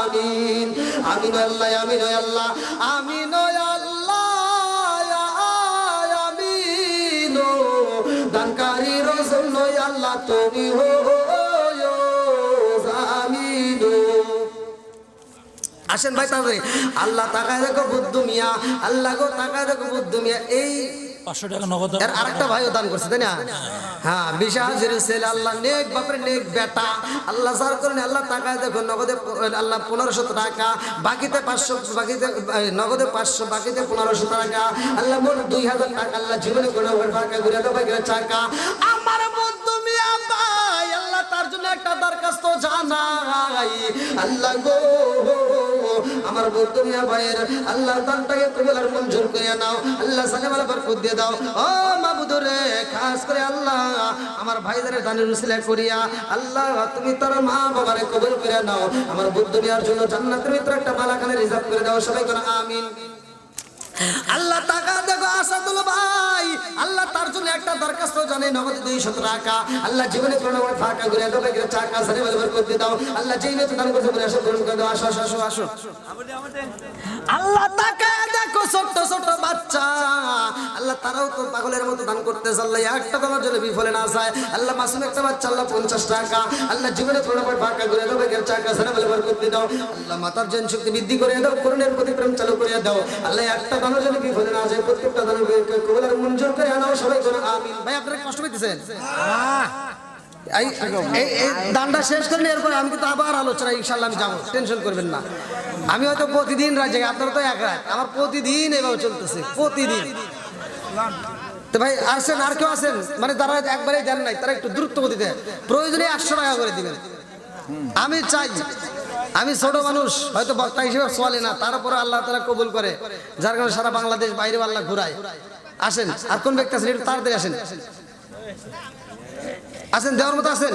S1: আমিন আমিন আল্লাহ আমিন আল্লাহ আমিন আল্লাহ আমিন দানকারীর জন্য আল্লাহ তুমি হো আমিন আসেন ভাই তাড়াতাড়ি আল্লাহ তাকায় দেখো বুদ্ধ মিয়া আল্লাহ গো তাকায় দেখো বুদ্ধ মিয়া এই
S2: 500 টাকা নগদ
S1: এর আরেকটা ভাইও দান করছে তাই না হ্যাঁ বিশাহের ছেলে আল্লাহ নেক বাপের নেক বেটা আল্লাহ যার কারণে আল্লাহ তাকায় দেখো নগদে আল্লাহ 1500 টাকা বাকিতে 500 বাকিতে নগদে 500 বাকিতে 1500 টাকা আল্লাহ মোট 2000 টাকা আল্লাহ জীবনে কোনো টাকা ঘুরে দাও বাইরে টাকা আমার বুদ্ধ মিয়া ভাই আল্লাহ তার জন্য একটা দরখাস্ত জানাই আল্লাহ গো আমার বুদ্ধ মিয়া ভাইয়ের আল্লাহ দানটাকে কবুল আর মঞ্জুর করে নাও আল্লাহ সালাম আলা বরকত দিয়ে দাও ও মাবুদ রে খাস করে আল্লাহ আমার ভাইদের দানের উসিলা করিয়া আল্লাহ তুমি তার মা বাবারে কবুল করে নাও আমার বুদ্ধ মিয়ার জন্য জান্নাতের ভিতরে একটা মালাখানে রিজার্ভ করে দাও সবাই করে আমিন আল্লাহ টাকা দেখো আসাদুল ভাই আল্লাহ তার জন্য একটা দরখাস্ত জানে নগদ 200 টাকা আল্লাহ জীবনে কোনো ফাঁকা ঘুরে দাও বেগরে টাকা সারে ব্যবহার করতে দাও আল্লাহ যেই লোক দান করতে বলে আশা পূরণ করে দাও আসো আসো আসো আসো আল্লাহ টাকা দেখো ছোট ছোট বাচ্চা আল্লাহ তারাও তো পাগলের মতো দান করতেছে আল্লাহ একটা তোমার জন্য বিফলে না যায় আল্লাহ মাসুম একটা বাচ্চা আল্লাহ 50 টাকা আল্লাহ জীবনে কোনো ফাঁকা ঘুরে দাও বেগরে টাকা সারে ব্যবহার করতে দাও আল্লাহ মাতার জন শক্তি বৃদ্ধি করে দাও করুণের প্রতি প্রেম চালু করে দাও আল্লাহ একটা দানের জন্য বিফলে না যায় প্রত্যেকটা দানের কবুল আর মঞ্জুর করে নাও সবাই করে আমিন ভাই আপনারা কষ্ট পেতেছেন এই দানটা শেষ করেন এরপরে আমি কিন্তু আবার আলোচনা ইনশাআল্লাহ আমি যাবো টেনশন করবেন না আমি হয়তো প্রতিদিন রাত জাগি আপনারা তো এক রাত আমার প্রতিদিন এভাবে চলতেছে প্রতিদিন তো ভাই আসেন আর কেউ আসেন মানে তারা একবারে দেন নাই তারা একটু দ্রুত গতিতে প্রয়োজনে 100 টাকা করে দিবেন আমি চাই আমি ছোট মানুষ হয়তো বক্তা হিসেবে চলে না তারপরে আল্লাহ তাআলা কবুল করে যার কারণে সারা বাংলাদেশ বাইরে আল্লাহ ঘুরায় আসেন আর কোন ব্যক্তি আছেন একটু তাড়াতাড়ি আসেন আসেন দেওয়ার মতো আসেন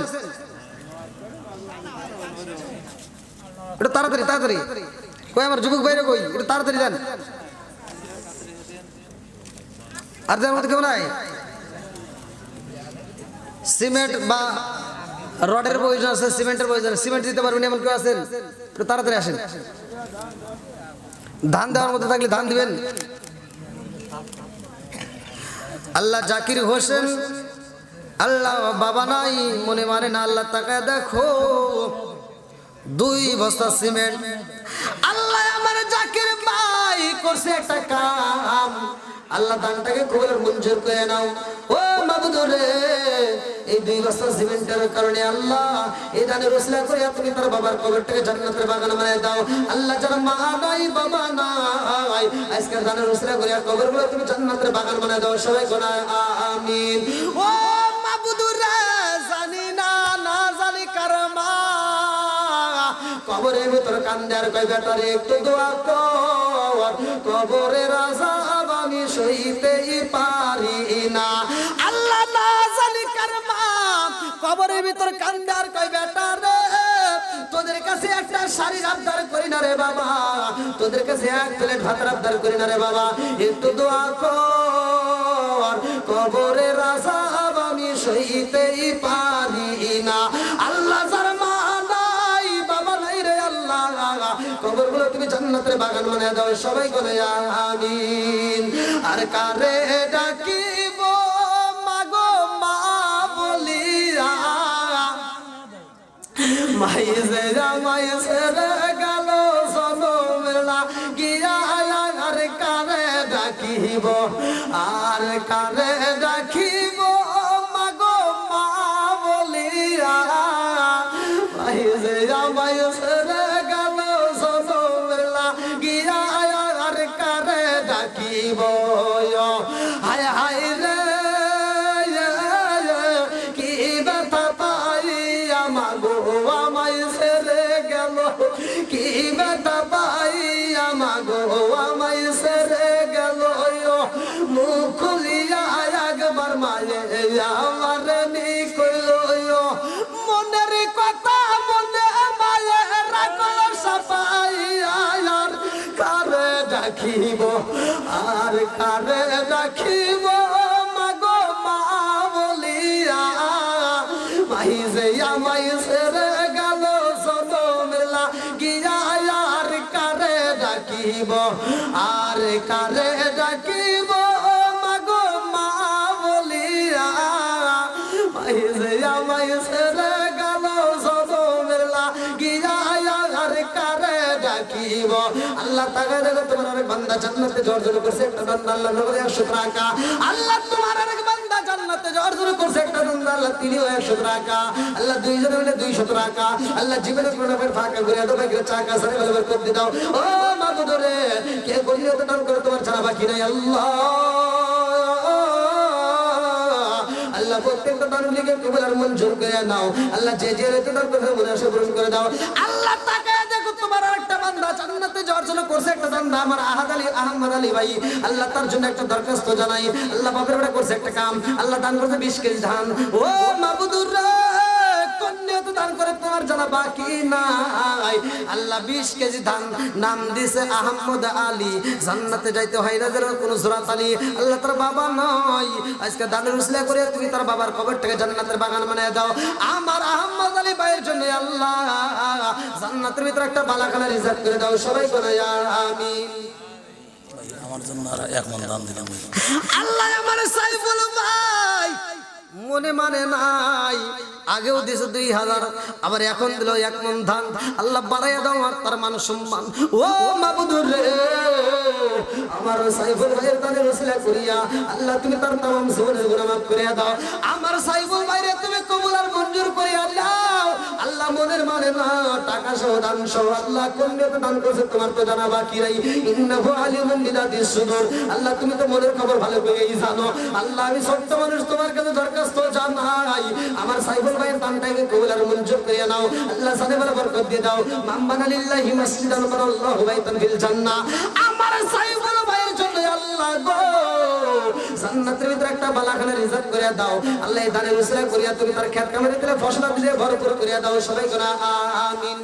S1: একটু তাড়াতাড়ি তাড়াতাড়ি কই আমার যুবক ভাইরা কই একটু তাড়াতাড়ি যান আর দেওয়ার মতো কেউ নাই সিমেন্ট বা রডের প্রয়োজন আছে সিমেন্টের প্রয়োজন সিমেন্ট দিতে পারবেন এমন কেউ আছেন একটু তাড়াতাড়ি আসেন ধান দেওয়ার মতো থাকলে ধান দিবেন আল্লাহ জাকির হোসেন আল্লাহ বাবা নাই মনে মানে না আল্লাহ তাকায় দেখো 2 বস্তা সিমেন্ট আল্লাহ আমার জাকির ভাই ভাই করছে একটা কাম, আল্লাহ দানটাকে কবুলের মঞ্জুর করে নাও। ও মাবুদ রে, এই 2 বস্তা সিমেন্টের কারণে আল্লাহ এই দানের ওসিলা করে তুমি তার বাবার কবরটাকে জান্নাতের বাগান বানিয়ে দাও। আল্লাহ যারা মা নাই বাবা নাই, আজকের দানের ওসিলা করে কবরগুলো তুমি জান্নাতের বাগান বানিয়ে দাও। সবাই কোনা আমিন। ও মাবুদ রে, জানি না না জানি কারমা কবরের ভিতর কান্দার কই বেটারে একটু দোয়া কর, কবরের আযাব আমি সইতেই পারি না। আল্লাহ না জানি কারমা কবরের ভিতর কান্দার কই বেটারে, তোদের কাছে একটা শাড়ির আবদার করি না রে বাবা, তোদের কাছে এক প্লেট ভাতের আবদার করি না রে বাবা, একটু দোয়া কর, কবরের আযাব আমি সইতেই পারি না। আল্লাহ যার মা নাই বাবা নাই রে আল্লাহ, কবরগুলো তুমি জান্নাতের বাগান বানিয়ে দাও। সবাই বলে আমিন। আর কারে ডাকিব মাগো মা বলিয়া, মাইজে মাইজে গেল জনমেলা গিয়া, আর কারে ডাকিব, আর কারে ডাকিব মাগো মা বলিয়া, মাইজে মাইজে গেল জনমেলা গিয়া, আর কারে ডাকিব। হায় হায় রে কি ব্যথা পাইয়া মাগো আমায় ছেড়ে গেল, কি ব্যথা পাইয়া মাগো আমায় ছেড়ে গেল, মুখ খুলিয়া একবার মায়ে আমার নিকল, মনের কথা মনে মায়ে রাখল সাফাইয়া, আর কারে ডাকিব, আর কারে ডাকিব মাগো মা বলিয়া, মাইজে আমায় ছেড়ে গেল জনমেলা গিয়া, আর কারে ডাকিব, আর কারে ডাকিব মাগো মা বলিয়া, মাইজে আমায় ছেড়ে গেল জনমেলা গিয়া, আর কারে ডাকিব। আল্লাহ তাআলা দেখো তোমার অনেক বান্দা জান্নাতে জর্জর করছে, একটা বান্দা আল্লাহ নবী 100 টাকা। আল্লাহ তোমার অনেক বান্দা জান্নাতে জর্জর করছে, একটা বান্দা আল্লাহ তিনিও 100 টাকা। আল্লাহ দুইজনে মিলে 200 টাকা। আল্লাহ জীবনে কোনো ফাঁকা করে দাও, বাকি টাকা সারে বলে করতে দাও। ও মাবুদ রে, কে করিও তো দান করে তোমার ছাড়া বাকি নাই। আল্লাহ আল্লাহ প্রত্যেকটা দানগুলিকে কবুল আর মঞ্জুর করে নাও। আল্লাহ যে যে রেতে দান করে মনে আশা পূরণ করে দাও। আল্লাহ তাকায় দেখো তোমার আরেকটা বান্দা জান্নাতে যাওয়ার জন্য করছে একটা বান্দা আমার আহমদ আলী ভাই, আল্লাহ তার জন্য একটা দরখাস্ত জানাই। আল্লাহ বাপের বেটা করছে একটা কাম, আল্লাহ দান করছে 20 কেজি ধান। ও মাবুদুর রে, কন্যা তো দান করে তোমার জানা বাকি নাই। আল্লাহ 20 কেজি ধান নাম দিছে আহমদ আলী, জান্নাতে যাইতে হয় না যেন কোনো জোরাত আলী। আল্লাহ তার বাবা নয়, আজকে দানের উসিলা করে তুমি তার বাবার কবরটাকে জান্নাতের বাগান বানিয়ে দাও। আমার আহমদ আলী ভাইয়ের জন্য আল্লাহ জান্নাতের ভিতরে একটা বালাখানা রিজার্ভ করে দাও। সবাই বলে আমিন।
S2: আমার জন্য আর 1 মণ দান দিলাম।
S1: আল্লাহ আমার সাইফুল ভাই মনে মানে নাই, আগেও দিছে 2000, আবার এখন দিল 1 মণ ধান। আল্লাহ বাড়াইয়া দাও আর তার মান সম্মান। ও মাবুদুর রে, আমার সাইফুল ভাইয়ের দানের ওসিলা করিয়া আল্লাহ তুমি তার तमाम জীবনের গুনাহ মাফ করে দাও। আমার সাইফুল ভাইরে তুমি কবুল আর মঞ্জুর করিয়া দাও। আল্লাহ মনের মানে না, টাকা সহ দান সহ আল্লাহ কোনটা দান করছে তোমার তো জানা বাকি নাই। ইন্নাহু আলিমুন বিদাতিস সুদূর, আল্লাহ তুমি তো মনের খবর ভালো করেই জানো। আল্লাহ আমি ছোট্ট মানুষ তোমার কাছে দরখাস্ত জানাই, আমার সাইফুল ভাইয়ের দানটাকে কবুল আর মঞ্জুর করিয়া নাও। আল্লাহ সাথে বরকত দিয়ে দাও। মাম্বানা লিল্লাহি মাসজিদান বারাল্লাহু বাইতান ফিল জান্নাহ, আমার সাইফুল ভাইয়ের জন্য আল্লাহ গো জান্নাতের ভিতরে একটা বালাখানা রিজার্ভ করিয়া দাও। আল্লাহ এই দানের উসিলা করিয়া তুমি তার খেত কামারে দিলে ফসল দিয়ে ভরপুর করিয়া দাও। সবাই কোনা আমিন।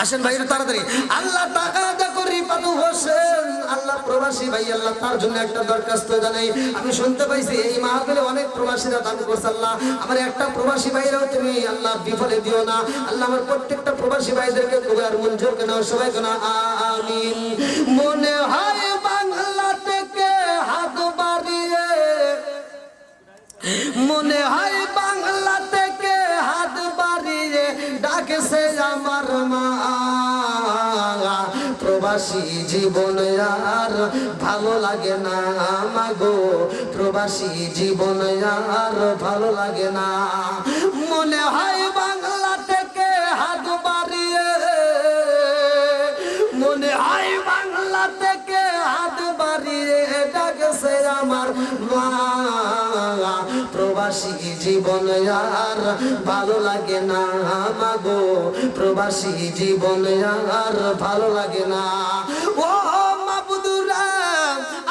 S1: আসেন ভাই তাড়াতাড়ি। আল্লাহ টাকা দেখো রিপাতু হোসেন, আল্লাহ প্রবাসী ভাই, আল্লাহ তার জন্য একটা দরখাস্ত জানাই। আমি শুনতে পাইছি এই মাহফিলে অনেক প্রবাসীরা দান করছে। আল্লাহ আমার একটা প্রবাসী ভাইরাও তুমি আল্লাহ বিফলে দিও না। আল্লাহ আমার প্রত্যেকটা প্রবাসী ভাইদেরকে কবুল আর মঞ্জুর করে নাও। সবাই কোনা আমিন। মনে হয় বাংলা থেকে হাত বাড়িয়ে, মনে হয় বাংলা থেকে হাত বাড়িয়ে ডাকছে আমার মা, প্রবাসী প্রবাসী জীবন আর ভালো লাগে না মাগো, প্রবাসী জীবন আর ভালো লাগে না। মনে হয় বাংলা থেকে হাত বাড়িয়ে, মনে হয় বাংলা থেকে হাত বাড়িয়ে ডাকছে আমার মা। প্রবাসী জীবন আর ভালো লাগে না মাগো, প্রবাসী জীবন আর ভালো লাগে না। ও মাবুদুরা,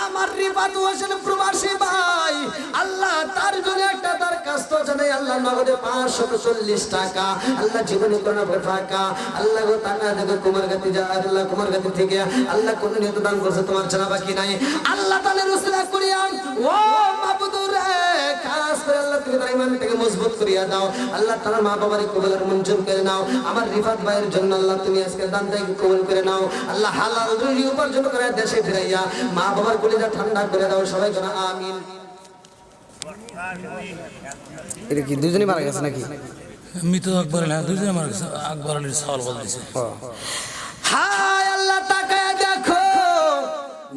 S1: আমার রিফাত হোসেন প্রবাসী ভাই, আল্লাহ তার জন্য একটা দরখাস্ত জানাই। আল্লাহ নগদে 540 টাকা, আল্লাহ জীবনে কোনো টাকা, আল্লাহ গো টাকা দেখো কুমারগাতি যা, আল্লাহ কুমারগাতি থেকে আল্লাহ কোন নিয়ত দান করছে তোমার জানা বাকি নাই। আল্লাহ তাআলা রসুলা করিয়া ও মাবুদুরা, খাস করে আল্লাহ তুমি তার ইমানটাকে মজবুত করিয়া দাও। আল্লাহ তাআলা মা বাবার কবুলের মঞ্জুর করে নাও। আমার রিফাত ভাইয়ের জন্য আল্লাহ তুমি আজকে দানটাকে কবুল করে নাও। আল্লাহ হালাল রুজি উপার্জন করে দেশে ফিরাইয়া মা বাবার কলিজা ঠান্ডা করে দাও। সবাই যেন আমিন। এটা কি দুজনেই মারা গেছে নাকি?
S2: মৃত আকবর আলী, দুজনে মারা গেছে। আকবর আলীর সওয়াল বলতেছে।
S1: হায় আল্লাহ, তাকায় দেখো,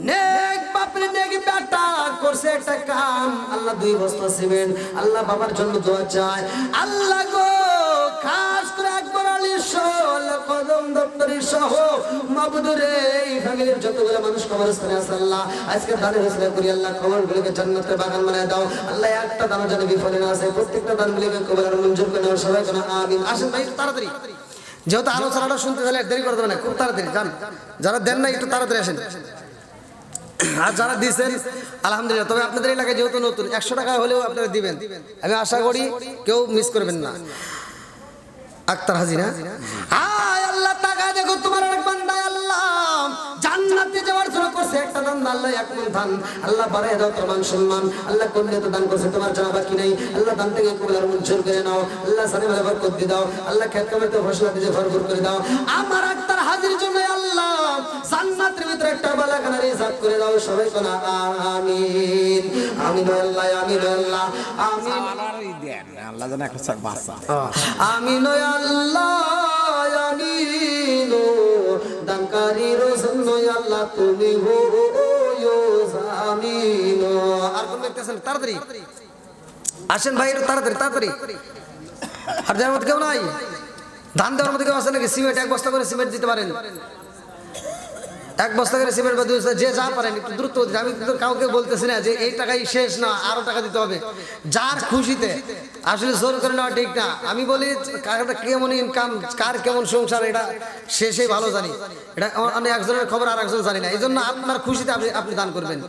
S1: নেক বাপরে নেক বেটা করছে একটা কাম। আল্লাহ 2 বস্তা সিমেন্ট, আল্লাহ বাবার জন্য দোয়া চায়। আল্লাহ গো, খাস করে আকবর আলী সহ কদম দপ্তরি সহ মাবুদুরে এই ফ্যামিলির যতগুলো মানুষ কবরস্থানে আছে, আল্লাহ আজকে দানের উসিলা করি আল্লাহ কবরগুলোকে জান্নাতের বাগান বানায় দাও। আল্লাহ একটা দানও যেন বিফলে না আসে, প্রত্যেকটা দানগুলোকে কবরের মঞ্জুর করে নাও। সবাই যেন আমিন। আসেন ভাই তাড়াতাড়ি, যেহেতু আলোচনাটা শুনতে গেলে দেরি করে দেবেন না, খুব তাড়াতাড়ি যান। যারা দেন না একটু তাড়াতাড়ি আসেন, আর যারা দিচ্ছেন আলহামদুলিল্লাহ। তবে আপনাদের এলাকায় যেহেতু নতুন 100 টাকা হলেও আপনারা দিবেন, আমি আশা করি কেউ মিস করবেন না। আক্তার হাজিরা, হায় আল্লাহ টাকা দেখো তোমার এক বান্দা আল্লাহ জান্নাতে যাওয়ার জন্য করছে একটা দান। আল্লাহ এক মন দান আল্লাহ বাড়ায় দাও তোর মান সম্মান। আল্লাহ কোন নিয়ত দান করছে তোমার জানা বাকি নাই। আল্লাহ দান থেকে কবুল মঞ্জুর করে নাও। আল্লাহ সালিমালে বরকত দিয়ে দাও। আল্লাহ খেত কামাইতে ফসল দিয়ে ভরপুর করে দাও। আমার আক্তার হাজির জন্য আল্লাহ জান্নাতের ভিতরে একটা বালাখানা রিজার্ভ করে দাও। সবাই কোনা আমিন। আমিন আল্লাহ, আমিন আল্লাহ, আমিন
S3: আল্লাহ যেন একটা বাচ্চা।
S1: আমিন আল্লাহ, আমিন। দানকারীর জন্য আল্লাহ তুমি হো আমিন। আর কোন দেখতেছেন? তাড়াতাড়ি আসেন ভাই, একটু তাড়াতাড়ি তাড়াতাড়ি। আর যার মধ্যে কেউ নাই? ধান দেওয়ার মধ্যে কেউ আছে নাকি? সিমেন্ট 1 বস্তা করে সিমেন্ট দিতে পারেন। 1 বস্তা করে সিমেন্ট বা 2 বস্তা, যে যা পারেন একটু দ্রুত। আমি কিন্তু কাউকে বলতেছি না যে এই টাকাই শেষ, না আরো টাকা দিতে হবে। যার খুশিতে, আসলে জোর করে নেওয়া ঠিক না। আমি বলি কার কেমন ইনকাম, কার কেমন সংসার, এটা শেষে ভালো জানি। এটা আমি একজনের খবর আর একজন জানি না। এই জন্য আপনার খুশিতে আপনি দান করবেন।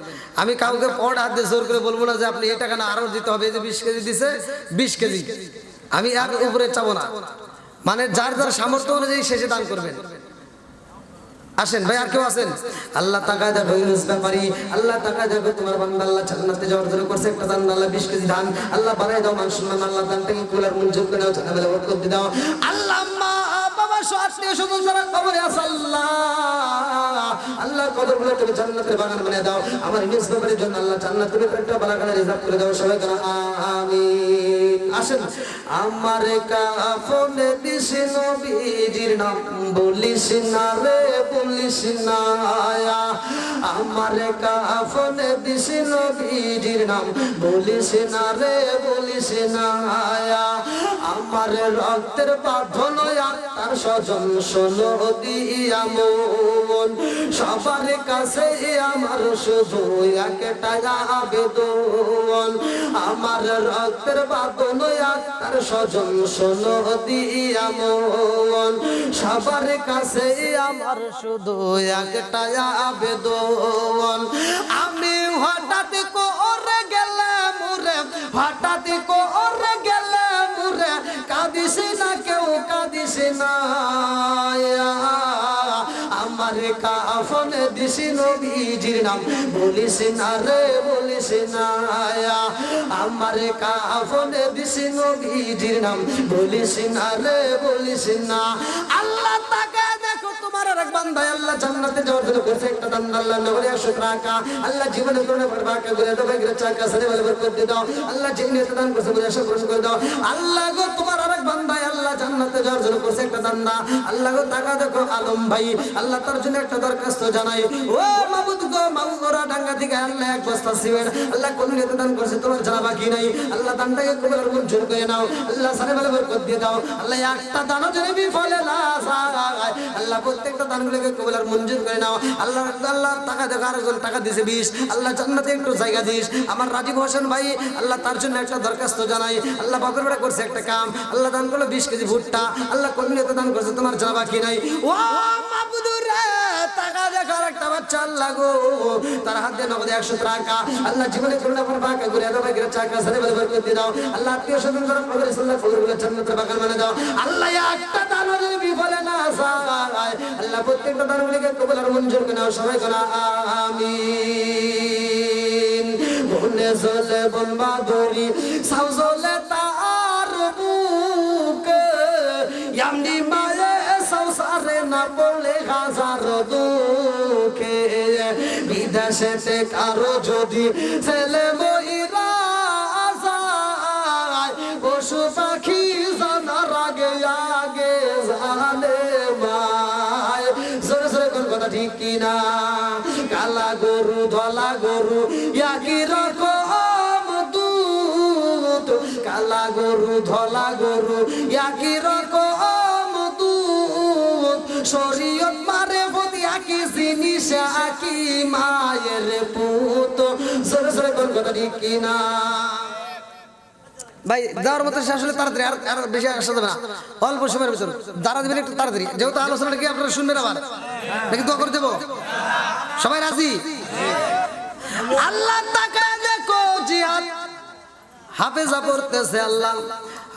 S1: আমি কাউকে পড় হাত দিয়ে জোর করে বলবো না যে আপনি এই টাকা না আরো দিতে হবে। এই যে 20 কেজি দিছে 20 কেজি, আমি আর উপরে চাবো না। মানে যার যার সামর্থ্য অনুযায়ী শেষে দান করবেন। আসেন ভাই, আর কেউ আছেন? আল্লাহ তাকায় দেখো ইউনুস ব্যাপারী, আল্লাহ তাকায় দেখো তোমার বান্দা আল্লাহ জান্নাতে যাওয়ার জন্য করছে একটা দান। আল্লাহ 20 কেজি ধান আল্লাহ বাড়ায় দাও মান সম্মান। আল্লাহ দানটাকে কুলার মঞ্জুর করে দাও, জানাবেলা বরকত দিয়ে দাও। আল্লাহ মা বাবা সহ আত্মীয় স্বজন যারা কবরে আছে আল্লাহ, আল্লাহ কবরগুলো তুমি জান্নাতের বাগান বানিয়ে দাও। আমার ইউনুস ব্যাপারীর জন্য আল্লাহ জান্নাতের একটা বাগান রিজার্ভ করে দাও। সবাই কেন আমিন। আসেন। আমার কাফনে দিস নবীজির নাম বলিস না রে, বলিস না। আমার কাফনে দিস নবীজির নাম বলিস না রে, বলিস না। আমার রক্তের বাঁধন তার স্বজন শোনো দিয়া মন, সবার কাছে আমার শুধু একটা আবেদন। আমার রক্তের বাঁধন তার স্বজন শোনো দিয়া মন, সবার কাছে আমার শুধু একটা আবেদন। আমি হঠাৎ করে গেলাম রে, হঠাৎ করে গেলাম রে, কাঁদিস না কেউ, কাঁদিস না। আমার কাফনে দিস নবীজির নাম বলিস না রে, বলিস না। আমার কাফনে দিস নবীজির নাম বলিস না রে, বলিস না। আল্লাহ তাকে দেখো তোমার আর বান্দা আল্লাহ জান্নাতে যাওয়ার জন্য করছে একটা দান আল্লাহ নবী 100 টাকা আল্লাহ জীবনে করে ফাঁকা করে দাও ভাইয়ের চাকা সারে বরকত দিয়ে দাও আল্লাহ যে নিয়ত দান করছে বলে আশা পূরণ করে দাও আল্লাহ গো তোমার আরেক বান্দা আল্লাহ জান্নাতে যাওয়ার জন্য করছে একটা দান না আল্লাহ গো টাকা দেখো আলম ভাই আল্লাহ তার জন্য একটা দরখাস্ত জানাই ও মাবুদ গো মাওরা ডাঙ্গা থেকে আল্লাহ এক বস্তা সিমেন্ট আল্লাহ কোন নিয়ত দান করছে তোমার জানা বাকি নাই আল্লাহ দানটাকে কবুল মঞ্জুর করে নাও আল্লাহ সারে বরকত দিয়ে দাও আল্লাহ একটা দানও যেন বিফলে না যায় আল্লাহ প্রত্যেকটা দানগুলোকে কবুল আর মঞ্জুর করে নাও আল্লাহ আল্লাহ টাকা দেখা আরেকজন টাকা দিয়েছে 20 আল্লাহ জান্নাতে একটু জায়গা দিস আমার রাজীব হোসেন ভাই আল্লাহ তার জন্য একটা দরখাস্ত জানাই আল্লাহ বাপের বেড়া করছে একটা কাম আল্লাহ দান করলো 20 কেজি ভুট্টা আল্লাহ কোন নিয়তে দান করছে তোমার জানা বাকি নাই ও মাবুদুর রে টাকা দেখা আরেকটা বাচ্চা আল্লাহ গো তার হাত দিয়ে নগদে 100 টাকা আল্লাহ জীবনে করুণা করে ফাঁকা করে দাও ভাই চাকা সারে বরকত দিয়ে দাও আল্লাহ আত্মীয় স্বজন যারা কবর সাল্লাহ কবরগুলো জান্নাতের বাগান বানিয়ে দাও আল্লাহ একটা দানও যদি বিফলে না যায় আল্লাহ প্রত্যেকটা দানগুলোকে কবুল আর মঞ্জুর করে নাও সবাই করা আমিন বনে জলে বনবা দরি সাউজলে তার বুকে ইয়ামনি মায়ে সংসারে না পড়লে হাজার দুঃখে বিদেশেতে কারো যদি ছেলে মহিলা যায় পশু পাখি জানার আগে আগে জানে মায় জোরে জোরে কোন কথা ঠিক কিনা কালা গরু ধলা গরু একই রকম দুধ কালা গরু ধলা গরু একই রকম দুধ শরীয়ত মারে প্রতি একই জিনিস একই মায়ের পুত জোরে জোরে কোন কথা ঠিক কিনা ভাই যাওয়ার মতো শেষ হলে তাড়াতাড়ি আর বেশি আসা যাবে না অল্প সময়ের ভিতর দাঁড়া দেবেন একটু তাড়াতাড়ি যেহেতু আলোচনাটা কি আপনারা শুনবেন আবার নাকি দোয়া করে দেবো সবাই রাজি আল্লাহ তাকায় দেখো জিহাদ হাফেজা পড়তেছে আল্লাহ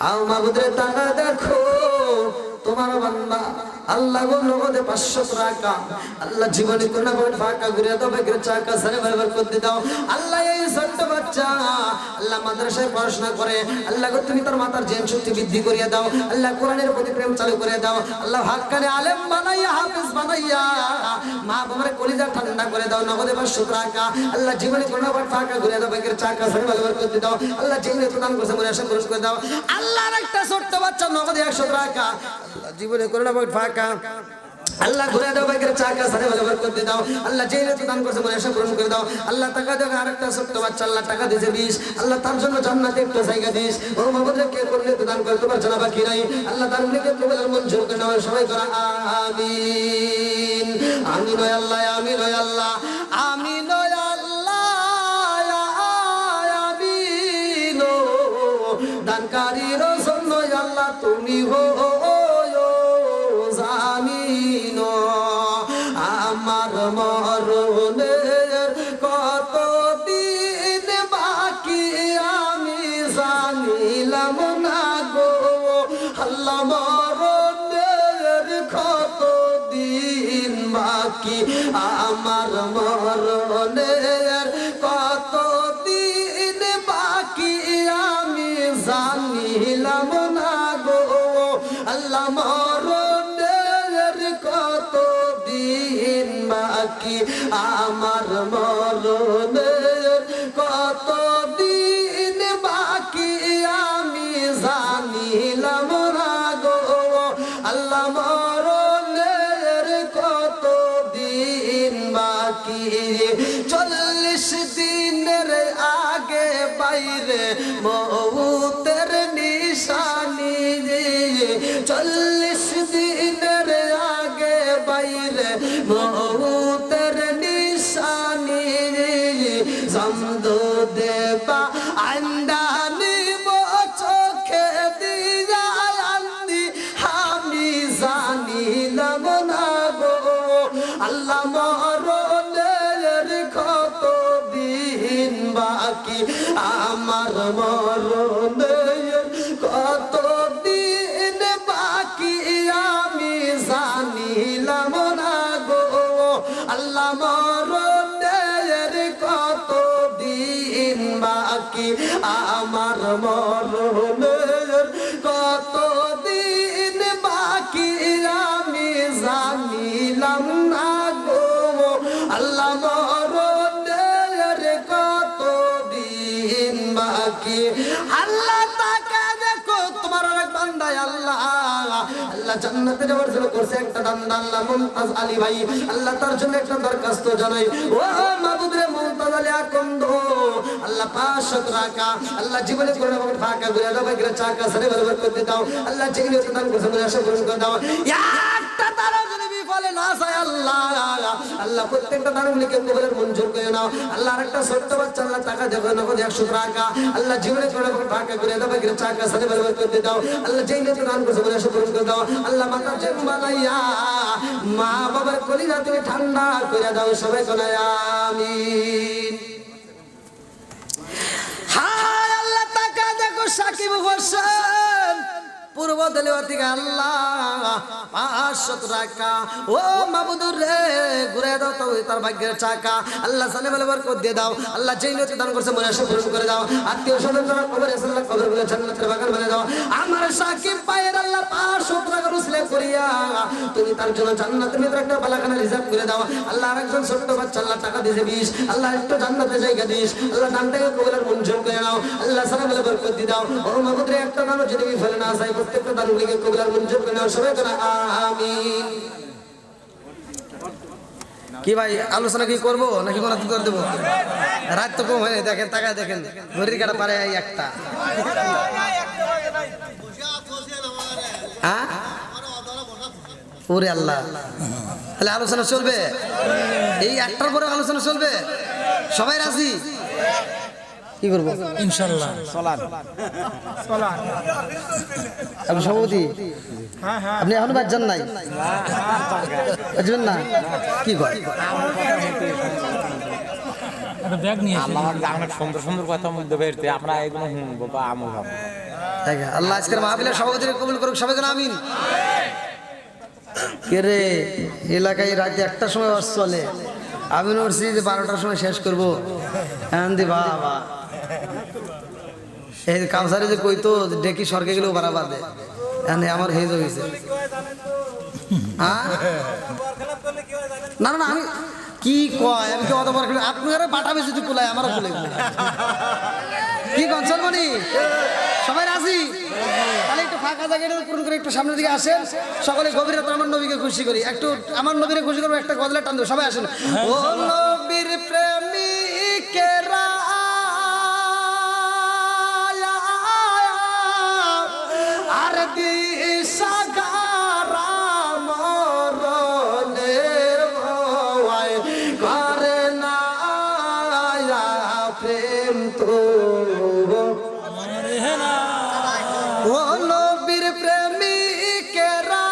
S1: আও মাবুদের তাকায় দেখো তোমার বান্দা আল্লাহ গো নগদে 500 টাকা আল্লাহ জীবনে কোন বড় ফাঁকা ঘুরে দাও ভাইয়ের চাকা সারে বরকত দিয়ে দাও আল্লাহ এই ছোট্ট বাচ্চা আল্লাহ মাদ্রাসায় পড়াশোনা করে আল্লাহ গো তুমি তার মাথার জ্ঞান শক্তি বৃদ্ধি করিয়া দাও আল্লাহ কোরআনের প্রতি প্রেম চালু করে দাও আল্লাহ হাক্কানে আলেম বানাইয়া হাফেজ বানাইয়া মা বাবার কলিজা ঠান্ডা করে দাও নগদে 500 টাকা আল্লাহ জীবনে কোন বড় ফাঁকা ঘুরে দাও ভাইয়ের চাকা সারে বরকত দিয়ে দাও আল্লাহ জীবনে প্রদান করছে মনে আশা পুরস্কার দাও আল্লাহর একটা ছোট্ট বাচ্চা নগদে 100 টাকা জীবনে করোনা বড় ফাঁকা আল্লাহ ঘুরে দাও ভাইয়ের চাকা সারে বরকত দিয়ে দাও আল্লাহ যে নিয়ত দান করছে মনে আশা পূরণ করে দাও আল্লাহ টাকা দাও আরেকটা ছোট্ট বাচ্চা আল্লাহ টাকা দিয়েছে 20 আল্লাহ তার জন্য জান্নাতে একটা জায়গা দিস ও মাবুদে কে করলে তো দান করে তোমার জানা বাকি নাই আল্লাহ দানগুলোকে কবুল আর মঞ্জুর করে নাও সবাই করা আমিন আমিন ও আল্লাহ আমিন ও আল্লাহ আমিন ও আল্লাহ আমিন ও দানকারীর জন্য আল্লাহ তুমি হো জামিন আমার মরণের কত দিন বাকি আমি জানিলাম না গো আল্লাহ মরণের কত দিন বাকি আমার মরণের কত দিন বাকি আমি জানিলাম না গো আল্লাহ মরণের কত দিন বাকি আমার মরণের কত দিন বাকি আমি জানিলাম না গো আল্লাহ মরণের কত দিন বাকি 40 দিনের আগে বাইরে মৌতের নিশানি 40 দিনের আগে বাইরে মৌতের নিশানি জমদ দেবা আন্দানি চোখে দিয়া আন্দি আমি জানিলাম না গো আল্লাহ মরণের কত দিন বাকি আমার মরণের কত দিন বাকি আমি জানিলাম না গো আল্লাহ মরণের কত দিন বাকি আমার মরণের কত দিন বাকি আমি জানিলাম আলী আল্লাহ তাকে দেখো তোমার এক বান্দা আল্লাহ আল্লাহ জান্নাতে যাওয়ার জন্য করছে একটা বান্দা আল্লাহ মুমতাজ আলী ভাই আল্লাহ তার জন্য একটা দরখাস্ত জানাই ও মাবুদ রে মুমতাজ আলী আকন্দ আল্লাহ 500 টাকা আল্লাহ জীবনে করে আমাকে ফাঁকা করে দাও ভাই চাকা সারে বরবাদ করে দাও আল্লাহ যেগুলো দান করছে মনে আশা পূরণ করে দাও একটা তারা যদি বিফলে না যায় আল্লাহ আল্লাহ প্রত্যেকটা দানগুলিকে কবুলের মঞ্জুর করে নাও আল্লাহ আরেকটা ছোট্ট বাচ্চা আল্লাহ টাকা দেবে নগদ 100 টাকা আল্লাহ জীবনে করে আমাকে ফাঁকা করে দাও ভাই চাকা সারে বরবাদ করে দাও আল্লাহ যেগুলো দান করছে মনে আশা পূরণ করে দাও আল্লাহ মাতা জেম বানাইয়া মা বাবার কলিজা তুমি ঠান্ডা করে দাও সবাই কোনা আমিন হায় আল্লাহ তাকা দেখো সাকিব হোসেন পূর্ব দেলিয়া থেকে আল্লাহ 500 টাকা ও মাবুদুর রে ঘুরে দাও তো তার ভাগ্যের চাকা আল্লাহ সালে বলে বরকত দিয়ে দাও আল্লাহ যেই নিয়তে দান করছে মনে আশা পূরণ করে দাও আত্মীয় স্বজন যারা কবরে আছে আল্লাহ কবরগুলো জান্নাতের বাগান বানিয়ে দাও আমার সাকিব পায়ের আল্লাহ 500 টাকা রুসলে করিয়া তুমি তার জন্য জান্নাতের ভিতরে একটা বালাখানা রিজার্ভ করে দাও আল্লাহ আরেকজন ছোট্ট বাচ্চা আল্লাহ টাকা দিয়েছে 20 আল্লাহ একটু জান্নাতের জায়গা দিস আল্লাহ দানটাকে কবুলের মঞ্জুর করে নাও আল্লাহ সালে বলে বরকত দিয়ে দাও ও মাবুদ রে একটা দানও যদি ফেলে না যায় প্রত্যেকটা দানগুলিকে কবুলের মঞ্জুর করে নাও সবাই কোনা আমিন কি ভাই আলোচনা কি করবো নাকি কোনো করে দেবো রাত তো কম হয় দেখেন তাকায় দেখেন ঘড়ির কাটা পারে একটা হ্যাঁ ওরে আল্লাহ তাহলে আলোচনা চলবে এই একটার পরে আলোচনা চলবে সবাই রাজি কি করবো
S2: ইনশাল্লাহ
S1: আপনি সভাপতি আপনি এখনো বাদ যান নাই বুঝবেন না কি কয়
S2: একটা ব্যাগ নিয়ে এসে
S3: অনেক সুন্দর সুন্দর কথা মধ্যে বেরতে আমরা এগুলো শুনবো বা আমল হবে
S1: আল্লাহ আজকের মাহফিলের সভাপতিকে কবুল করুক সবাই যেন আমিন কে রে এলাকায় রাতে 1টার সময় বাস চলে আমি উঠছি যে 12টার সময় শেষ করবো দি বাবা এই কাউসারে যে কইতো ডেকি সরকে গেলেও বাড়া বাদে আমার হেজ হয়েছে না না আমি কি কয় আমি কি অতবার আপনারা পাঠাবে যদি কুলায় আমারও কুলে কি কনসাল মানি সবাই রাজি তাহলে একটু ফাঁকা জায়গাটা পূরণ করে একটু সামনের দিকে আসেন সকলে গভীর রাতে আমার নবীকে খুশি করি একটু আমার নবীরে খুশি করবো একটা গজলে টান দেবো সবাই আসেন ও নবীর প্রেমিকেরা আর দিশা গারা মরণের ভয় করে না প্রেম তো ও নবীর প্রেমিকেরা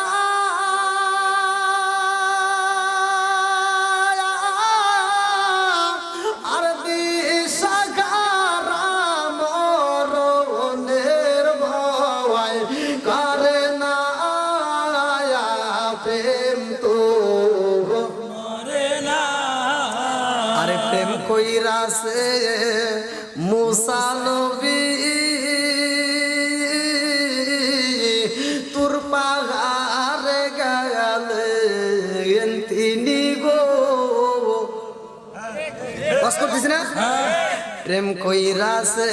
S1: আর দিশা গারা মরণের ভয় করে না প্রেম তো আরে প্রেম কইরাছে মুসা নবী তোর পাহাড়ে গেলেন তিনি গো বাস করতেছি না প্রেম কইরাছে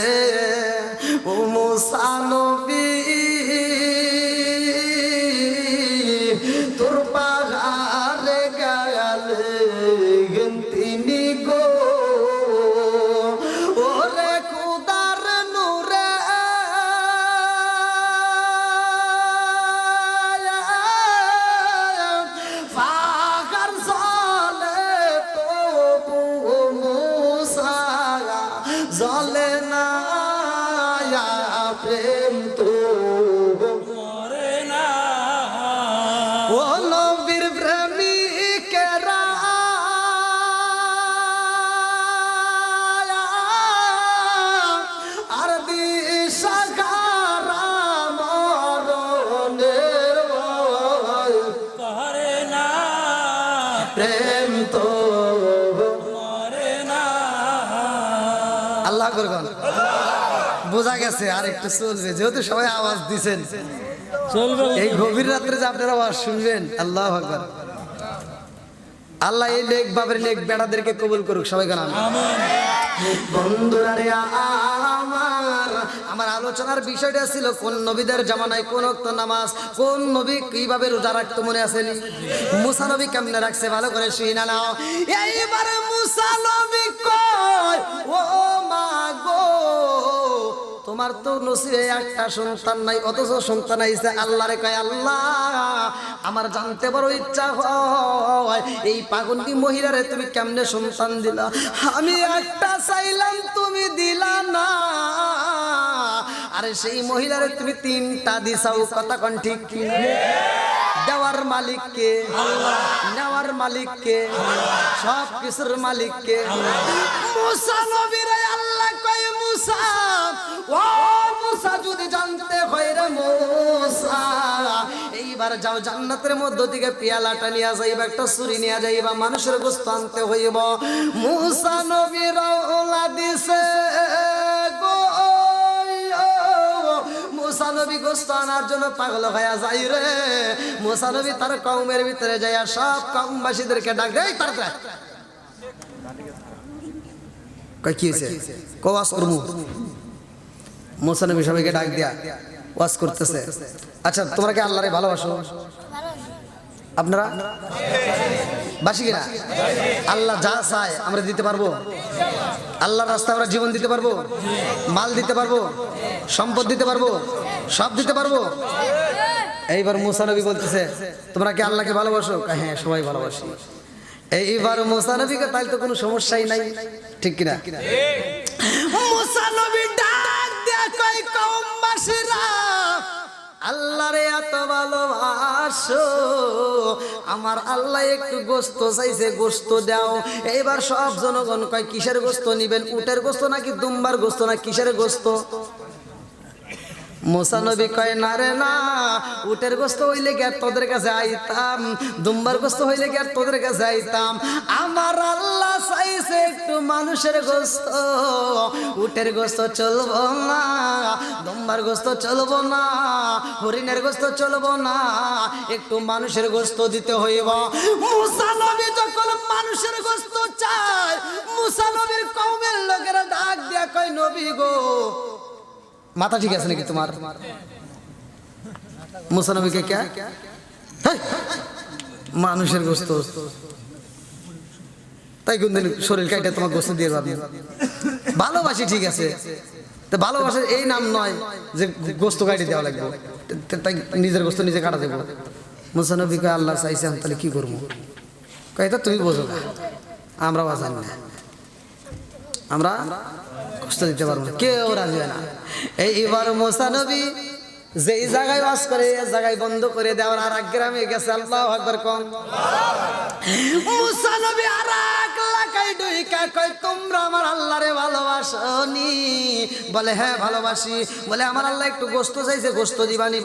S1: ও মুসা নবী তোর পাহাড়ে গেলেন তিনি গো ওরে খুদার নূরে ফাগার জলে তো মুসা জলে না প্রেম তো ও নবীর প্রেমিকেরা আর দিশা গারা মরণের ভয়
S2: করে না
S1: প্রেম তো
S2: করে না
S1: আল্লাহ করবেন বোঝা গেছে আর একটু চলবে যেহেতু সবাই আওয়াজ দিছেন
S2: চলবে
S1: এই গভীর রাত্রে যে আপনারা আওয়াজ শুনবেন আল্লাহু আকবার আল্লাহ এই নেক বাপের নেক বেড়াদেরকে কবুল করুক, সবাই গান বন্ধুরা রে আমার আলোচনার বিষয়টা ছিল কোন নবীদের জামানায় কোন ওয়াক্ত নামাজ, কোন নবী কিভাবে রোজা রাখতো, মনে আছে নি? মুসা নবী কেমনে রাখছে ভালো করে শুইনা নাও। এইবারে মুসা নবী কয়, ও মা গো, তোমার তো নসিবে একটা সন্তান নাই, অথচ সন্তান আইছে। আল্লাহরে কয়, আল্লাহ আমার জানতে বড় ইচ্ছা হয় এই পাগন্ডি মহিলারে তুমি কেমনে সন্তান দিলা? আমি একটা চাইলাম তুমি দিলা না, আরে সেই মহিলারে তুমি তিনটা দিছাও। কথা কোন ঠিক কি? দেওয়ার মালিক কে? নেওয়ার মালিক কে? সব কিছুর মালিক কে? মুসা নবীর আল্লাহ কয়, মুসা ও মুসা যদি জানতে হয় রে মুসা, এইবার যাও জান্নাতের মধ্য থেকে পেয়ালাটা নিয়ে যাইবা, একটা ছুরি নিয়ে যাইবা, মানুষের গোশত আনতে হইব। মুসা নবী রওনা দিছে গো, মুসা নবী গোশত আনার জন্য পাগল হয়ে যায় রে। মুসা নবী তার কওমের ভিতরে যাইয়া সব কওমবাসীদেরকে ডাক দেয়, তাড়াতাড়ি কয় কি হইছে? ওয়াজ করমু। মুসা নবী সবাইকে ডাক দিয়া ওয়াজ করতেছে। আচ্ছা, তোমরা কি আল্লাহরে ভালোবাসো? আপনারা বাসি কিনা? আল্লাহ যা চায় আমরা দিতে পারবো? আল্লাহর রাস্তায় আমরা জীবন দিতে পারবো? মাল দিতে পারবো? সম্পদ দিতে পারবো? সব দিতে পারবো? এইবার মুসা নবী বলতেছে, তোমরা কি আল্লাহকে ভালোবাসো? হ্যাঁ, সবাই ভালোবাসি। এইবার মুসা নবীকে তাহলে তো কোনো সমস্যাই নাই, ঠিক কিনা? মুসা নবী ডাক দেয়া কয়, কওমবাসীরা আল্লাহরে এত ভালোবাসো, আমার আল্লাহ একটু গোশত চাইছে, গোশত দাও। এইবার সব জনগণ কয়, কিসের গোশত নিবেন? উটের গোশত নাকি দুম্বার গোশত না কিসের গোশত? মুসা নবী কয়, না রে না, উটের গোশত হইলে কি আর তোদের কাছে আইতাম? দুম্বার গোশত হইলে কি আর তোদের কাছে আইতাম? আমার আল্লাহ চাইছে একটু মানুষের গোশত। উটের গোশত চলবো না, দুম্বার গোশত চলবো না, হরিণের গোশত চলবো না, একটু মানুষের গোশত দিতে হইব। মুসা নবী যখন মানুষের গোশত চায়, মুসা নবীর কওমের লোকেরা ডাক দিয়া কয়, নবী গো, মাথা ঠিক আছে নাকি তোমার? মুসা নবীকে কে মানুষের গোশত, তাই কোনদিন শরীর কাইটা তোমার গোশত দিয়ে যাবে? ভালোবাসি, ঠিক আছে, তো ভালোবাসার এই নাম নয় যে গোশত কাটি দেওয়া লাগবে, তাই নিজের গোশত নিজে কাটা দেবো। মুসা নবীকে আল্লাহ চাইছে, তাহলে কি করবো? এটা তুমি বোঝো না, আমরা জানি না, আমরা কষ্ট দিতে পারবো না, কেউ রাজি হয় না। এইবার মুসা নবী যেই জায়গায় বাস করে এই জায়গায় বন্ধ করে দেওয়ার আর এক গ্রামে গেছে। আল্লাহু আকবার কোন। মুসা নবী আর এক এলাকায় ঢুইকা কয়, তোমরা আমার আল্লাহরে ভালোবাসনি? বলে হ্যাঁ ভালোবাসি। বলে আমার আল্লাহ একটু গোশত চাইছে, গোশত দিবানি?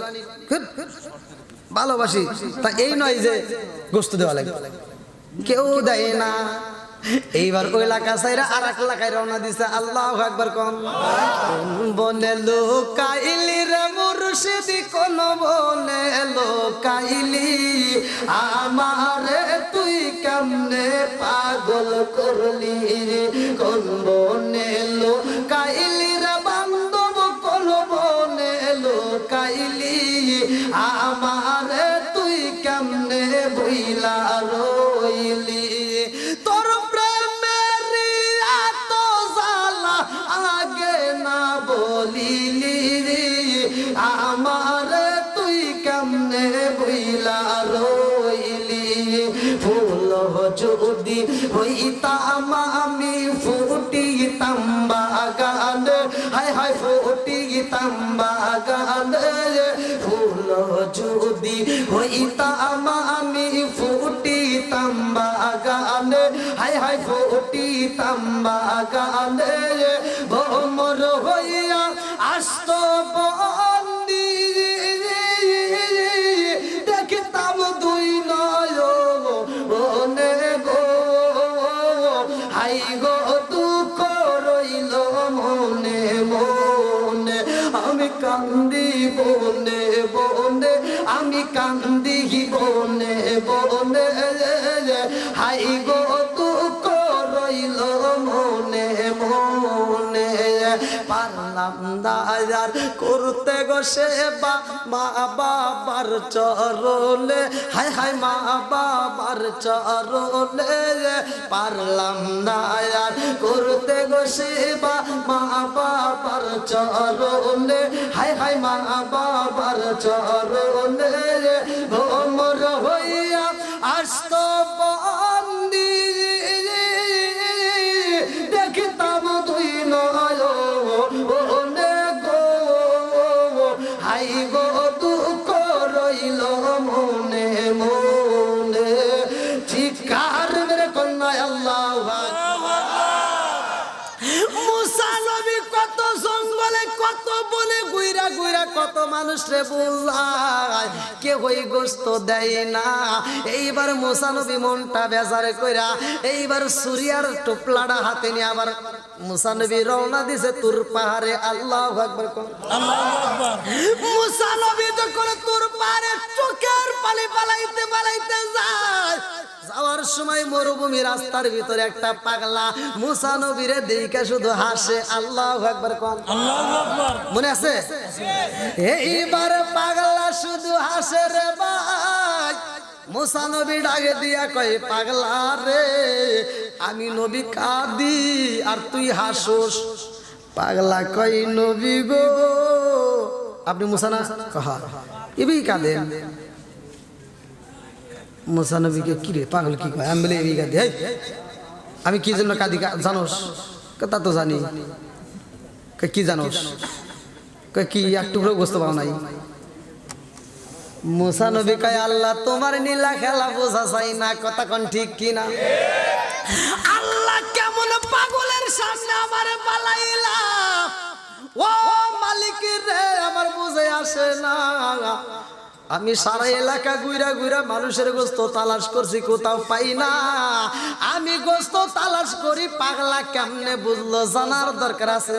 S1: ভালোবাসি, তা এই নয় যে গোশত দেওয়া লাগবে, কেউ দেয় না। এইবার ওই এলাকা সাইরা আর এক এলাকায় রওনা দিছে। আল্লাহু আকবার কোন। বনে লোকাইলি রে মুর্শিদি, কোন বনে লোকাইলি, আমারে তুই কেমনে পাগল করলি? কোন বনে লোকাইলি রে বান্ধব, কোন বনে লোকাইলি, আমারে তুই কেমনে বইলা রইলি? তোর প্রেমের এত জ্বালা আগে না বলিলি, আমারে তুই কেমনে বইলা রইলি? ফুল যদি হইতাম আমি ফুটিতাম বাগানে, হায় হায় ফুটিতাম বাগানে। ফুল যদি হইতাম আমি ফুটিতাম বাগানে, হায় হায় ফুটিতাম বাগানে। ভ্রমর হইয়া আসত বন্দি, দেখিতাম দুই নয়নে গো, হাই গো দুঃখ রইল মনে মনে। আমি কান্দি বনে বনে, আমি কান্দি বনে বনে, হাই পারলাম না আর করতে গো সেবা মা বাবার চরণে, হায় হায় মা বাবার চরণে পারলাম না আর করতে গো সেবা মা বাবার চরণে, হায় হায় মা বাবার চরণে ভোমর হইয়া আসত বন্দি দেখিতাম তুই নয়নে গো, হাই গো দুঃখ রইল মনে মনে, চিৎকার মেরে কন্যায় আল্লাহু আকবার। মুসা নবী কত জঙ্গলে কত বলে গুইরা গুইরা কত মানুষ রে বুঝায়, কেউই গোস্ত দেয় না। এইবার মুসা নবী মনটা বেজার কইরা এইবার সুরিয়ার টোপলাটা হাতে নিয়ে আবার মুসা নবী রওনা দিছে তুর পাহাড়ে। আল্লাহু আকবার।
S2: আল্লাহু আকবার।
S1: মুসা নবী যখন তুর পাহাড়ে চোখের পানি পালাইতে পালাইতে যায়, যাওয়ার সময় মরুভূমি রাস্তার ভিতরে একটা পাগলা মুসা নবীরে দেখে শুধু হাসে। আল্লাহু আকবার কোন।
S2: আল্লাহু আকবার।
S1: মনে আছে? এইবার পাগলা শুধু হাসে রে ভাই। মুসা নবী ডাকে দিয়া কয় পাগলা রে, আমি নবী কাঁদি আর তুই হাসোস। পাগলা কয় নবী গো, আপনি মুসা না কহা এবি কাঁদেন। মুসা নবীকে কি রে পাগল কি কয়? আমি বলে এবি কাঁদি। আমি কি জন্য কাঁদি জানোস? তা তো জানি। কি জানোস? কি এক টুকরো গোস্ত পাও নাই? মুসা নবী কয় আল্লাহ তোমার নীলা খেলা বোঝা চাই না, কথা কোন ঠিক কিনা? আল্লাহ কেমন পাগলের সামনে আমারে পালাইলা, ও মালিক রে আমার বুঝে আসে না। আমি সারা এলাকা ঘুরা ঘুরা মানুষের গোস্ত তালাশ করছি, কোথাও পাই না। আমি গোস্ত তালাশ করি, পাগলা কেমনে বুঝলো জানার দরকার আছে।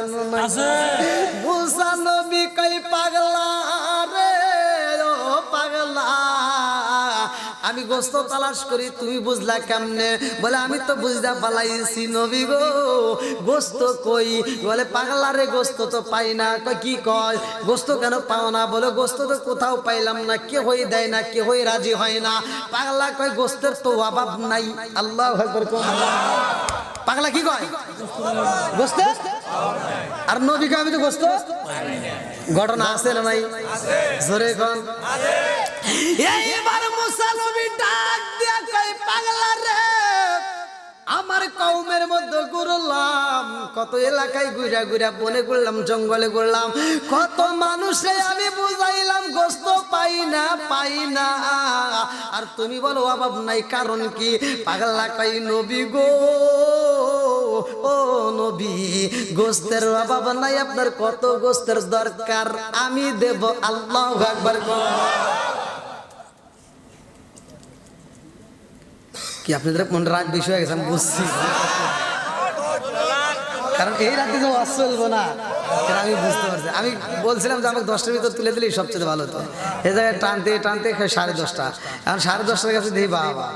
S1: মুসা নবী কই পাগলা রে, ও পাগলা আমি গোস্ত তালাশ করি, তুমি বুঝলা কেমনে? বলে আমি তো বুঝলা পালাইছি নবী গো, গোস্ত কই? বলে পাগলা রে গোস্ত তো পাই না। কয় কি কয়? গোস্ত কেন পাও না? বলে গোস্ত তো কোথাও পাইলাম না, কেউই দেয় না, কেউই রাজি হয় না। পাগলা কয় গোস্তের তো অভাব নাই। আল্লাহু আকবার। পাগলা কি কয়? গোস্তের আর নবী কয় আমি তো গোস্ত। ঘটনা আছে না নাই? জোরে কোন। এইবার মুসা নবী ডাক দিয়া কয় পাগলা রে, আমার কওমের মধ্যে ঘুরলাম, কত এলাকায় ঘুরা ঘুরা, বনে ঘুরলাম, জঙ্গলে ঘুরলাম, কত মানুষে আমি বুঝাইলাম গোস্ত পাই না পাই না, আর তুমি বলো অভাব নাই, কারণ কি? পাগলা কয় নবী গো, ও নবী গোস্তের অভাব নাই, আপনার কত গোস্তের দরকার আমি দেব। আল্লাহু আকবার। কি আপনাদের মনে রাগ বেশি হয়ে গেছে আমি বুঝছি, কারণ এই রাতে যে ওয়াজ চলবো না এটা আমি বুঝতে পারছি। আমি বলছিলাম যে আমাকে 10টার ভিতর তুলে দিলেই সবচেয়ে ভালো হতো। এই জায়গায় টানতে টানতে 10:30, এখন 10:30 কাছে দেখি বাবা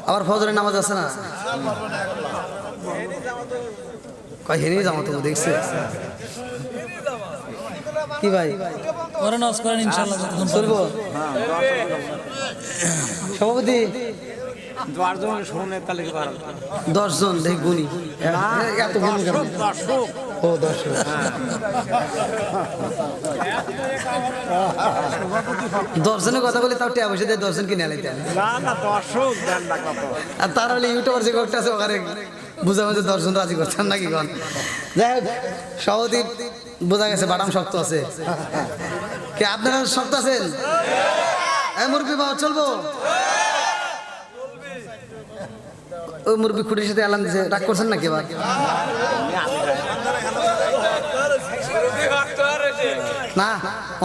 S1: আবার ফজরের নামাজ আছে না, কয় হেনি যাবো তো দেখছে কি ভাই?
S2: করেন নামাজ করেন ইনশাআল্লাহ
S1: চলবো। সভাপতি 10 জন দেখ গুনি, এত গুনি কেন? ও 10। দর্শনের কথা বলে তাও টিয়া বসে দেয়, দর্শন কিনে আলাইতে আর তার হলে ইউটিউবার যে কয়েকটা আছে ওখানে বুঝা মধ্যে দর্শন রাজি করছেন নাকি কন? যাই হোক, সভাপতি বোঝা গেছে বাদাম শক্ত আছে। কে আপনারা শক্ত আছেন? মুরগি বাবা চলবো? ওই মুরগি খুঁটির সাথে এলান দিছে, রাগ করছেন নাকি এবার? না,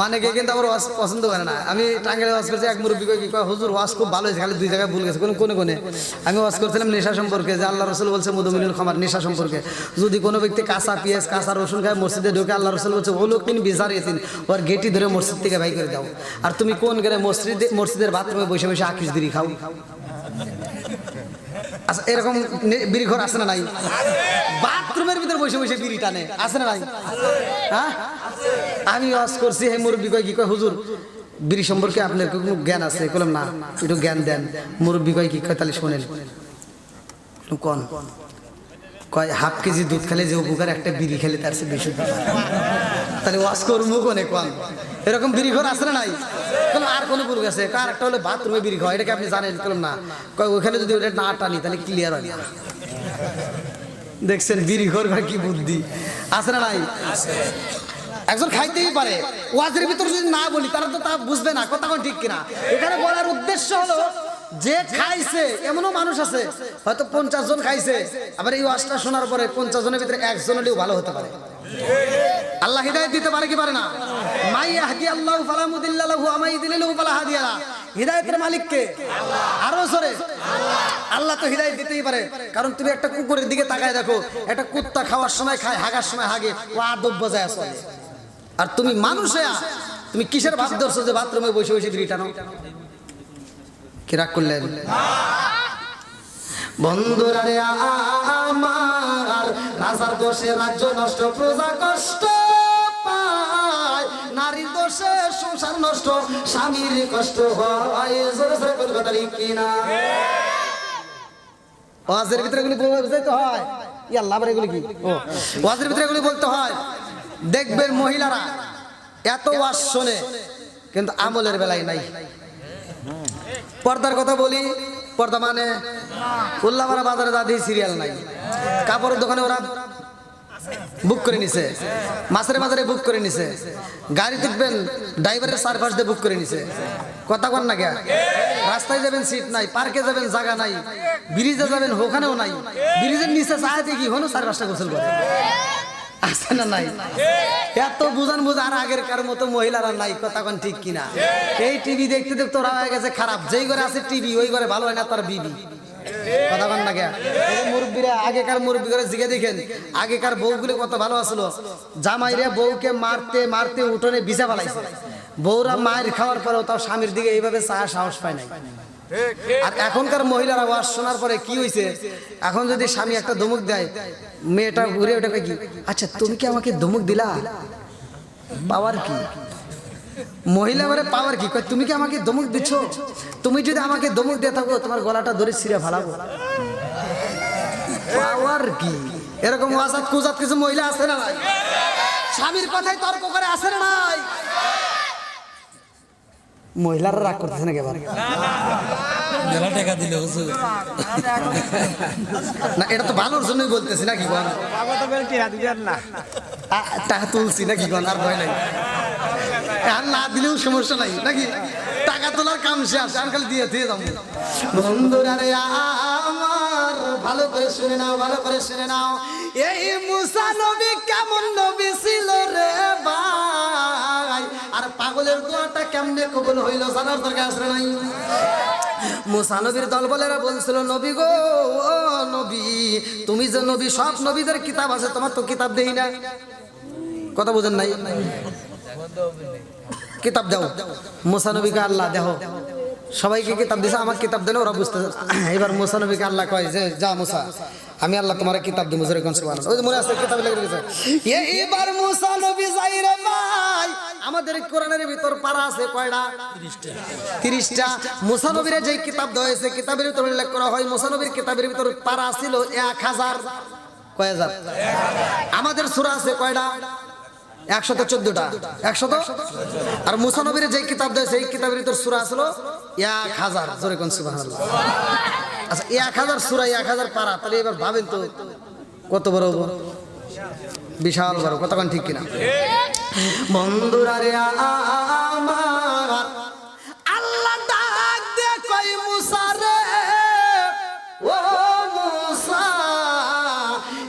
S1: অনেকে কিন্তু আবার ওয়াজ পছন্দ করে না। আমি টাঙ্গাইলে ওয়াজ করছি, এক মুরব্বী কি কয় হুজুর ওয়াজ খুব ভালো হয়েছে, খালি 2 জায়গায় ভুল গেছে। কোনে কোনে আমি ওয়াজ করছিলাম নেশা সম্পর্কে, যে আল্লাহ রসুল বলছে মধুমিলুল খামার, নেশা সম্পর্কে। যদি কোনো ব্যক্তি কাঁচা পেঁয়াজ কাঁচা রসুন খায় মসজিদে ঢুকে, আল্লাহ রসুল বলছে হলুকিন বিজার ইতিন, ওর গেটি ধরে মসজিদ থেকে বাই করে দাও। আর তুমি কোন গেলে মসজিদের বাথরুমে বসে বসে আকিস দিরি খাও? আচ্ছা এরকম বিড়ি ঘর আছে না নাই? বাথরুমের ভিতরে বসে বসে বিড়ি টানে, আছে না নাই? হ্যাঁ, আমি ওয়াজ করছি, হে মুরব্বী কয় কি, কয় হুজুর বিড়ি সম্পর্কে আপনার কোনো জ্ঞান আছে? বললাম না, একটু জ্ঞান দেন। মুরব্বী কয় কি, কয় তাহলে শোনেন। কোন? কয় হাফ কেজি দুধ খেলে যে উপকার, একটা বিড়ি খেলে তার চেয়ে বেশি উপকার। তাহলে ওয়াজ করবো কোনে কোন? এরকম বিড়ি ঘর আছে না নাই? আর কোনো পুরুষ আছে? কার একটা হলে বাথরুমে বিড়ি খাওয়া, এটাকে আপনি জানেন? বললাম না। কয় ওইখানে যদি ওটা না টানি তাহলে ক্লিয়ার হয় না। দেখছেন বিড়ি ঘর কি বুদ্ধি আছে না নাই? একজন খাইতেই পারে, ওয়াজের ভিতর যদি না বলি তারা তো তা বুঝবে না, কথা কোন ঠিক কিনা? এখানে বলার উদ্দেশ্য হলো যে খাইছে, এমনও মানুষ আছে হয়তো 50 জন খাইছে, আবার এই ওয়াজটা শোনার পরে 50 জনের ভিতরে একজন হলেও ভালো হতে পারে। আল্লাহ হিদায়াত দিতে পারে কি পারে না? মাই ইয়াহদি আল্লাহু ফালা মুদিল্লা লাহু ওয়া মাই ইউদ্লিলহু ফালা হাদিয়া লাহু। হিদায়াতের মালিক কে? আরো জোরে আল্লাহ তো হিদায়াত দিতেই পারে। কারণ তুমি একটা কুকুরের দিকে তাকায় দেখো, একটা কুত্তা খাওয়ার সময় খায়, হাগার সময় হাগে, ও আদব বজায় আছে। আর তুমি মানুষে তুমি কিসের ভাব ধরছো যে বাথরুমে বসে বসে বিড়ি টানো? কি রাগ করলেন? বন্ধুরা রে আমার, রাজার দোষে রাজ্য নষ্ট, প্রজা কষ্ট পায়, নারীর দোষে সংসার নষ্ট, স্বামীর কষ্ট হয়। জোরে জোরে বল কথা ঠিক কিনা? ওয়াজের ভিতরে এগুলি বুঝাইতে হয়। ই আল্লাহ, আবার এগুলি কি? ও ওয়াজের ভিতরে এগুলি বলতে হয়। দেখবেন মহিলারা এত ওয়াজ শোনে কিন্তু আমলের বেলায় নাই। পর্দার কথা বলি, পর্দা মানে উল্লাপাড়া বাজারে দাদি সিরিয়াল নাই, কাপড়ের দোকানে ওরা বুক করে নিছে, মাছের বাজারে বুক করে নিছে, গাড়ি দেখবেন ড্রাইভারের চারপাশ দিয়ে বুক করে নিছে। কথা কন না কে? রাস্তায় যাবেন সিট নাই, পার্কে যাবেন জায়গা নাই, ব্রিজে যাবেন ওখানেও নাই, ব্রিজের নিচে চাইতে কি হনো 4-5টা গোসল করে, আছে না নাই? এত বুঝান আর আগের কার মতো মহিলারা নাই। কথা কোন ঠিক কিনা? এই টিভি দেখতে দেখতে ওরা হয়ে গেছে খারাপ। যেই ঘরে আছে টিভি ওই ঘরে ভালো হয় না তার বিবি। কথা কোন না কে? মুরব্বীরা আগেকার মুরব্বী করে জিগে দেখেন, আগেকার বউগুলো কত ভালো আসলো। জামাইরা বউকে মারতে মারতে উঠোনে বিছা ফেলাইছে, বউরা মায়ের খাওয়ার পরেও তাও স্বামীর দিকে এইভাবে চাওয়ার সাহস পায় নাই। আর এখনকার মহিলারা ওয়াজ শোনার পরে কি হয়েছে, এখন যদি স্বামী একটা ধমক দেয়, মেয়েটা ঘুরে ওঠে কি, আচ্ছা তুমি কি আমাকে ধমক দিলা? পাওয়ার কি? মহিলা মানে পাওয়ার কি? তুমি কি আমাকে ধমক দিচ্ছ? তুমি যদি আমাকে ধমক দিয়ে থাকো তোমার গলাটা ধরে ছিঁড়ে ফালাবো। পাওয়ার কি? এরকম ওয়াজাত কুজাত কিছু মহিলা আছে না নাই? স্বামীর কথাই তর্ক করে, আছে না নাই? মহিলারা রাগ করতেছে না কেবল
S2: মেলা টাকা দিলে হুজুর
S1: না, এটা তো ভালোর জন্যই বলতেছি নাকি বল? টাকা তুলছি নাকি বল? আর ভয় নাই, আর না দিলেও সমস্যা নাই নাকি? টাকা তোলার কাম শেষ, আর খালি দিয়ে দিয়ে যাবো। বন্ধুরা রে আমার, ভালো করে শুনে নাও, ভালো করে শুনে নাও। এই মুসা নবী কেমন নবী ছিল রে ভাই, আর পাগলের দোয়াটা কেমনে কবুল হইল জানার দরকার আছে নাই? মুসা নবীর দলবলেরা বলছিল, নবী গো ও নবী, তুমি যে নবী, সব নবীদের কিতাব আছে, তোমার তো কিতাব দেই না। কথা বুঝেন নাই? কিতাব দাও। মুসা নবীকে আল্লাহ দেখো সবাইকে কিতাব দিছে, আমার কিতাব দেন, ওরা বুঝতে। এবার মুসা নবীকে আল্লাহ কয় যে যা মুসা, আমি আল্লাহ তোমার কিতাব দিব। ওই যে মনে আছে কিতাব লেগে গেছে। এইবার মুসা নবী যাই রে ভাই, আমাদের কোরআনের ভিতর পারা আছে কয়টা? 30টা। মুসা নবীর যে কিতাব দেওয়া হয়েছে, কিতাবের ভিতর উল্লেখ করা হয় মুসা নবীর কিতাবের ভিতর পারা ছিল 1000। কয় হাজার? আমাদের সূরা আছে কয়টা? 114টা। 100 আর মুসা নবীর যে কিতাব দেয় সেই কিতাবের ভিতর সূরা ছিল 1000। জোরে কোন সুবহানাল্লাহ। আচ্ছা 1000 সূরা, 1000 পারা, তাহলে এবার ভাবেন তো কত বড়, বিশাল বড়। কথা কোন ঠিক কিনা? বন্ধুরা রে আমার, আল্লাহ ডাক দে কই মুসা রে, ও মুসা,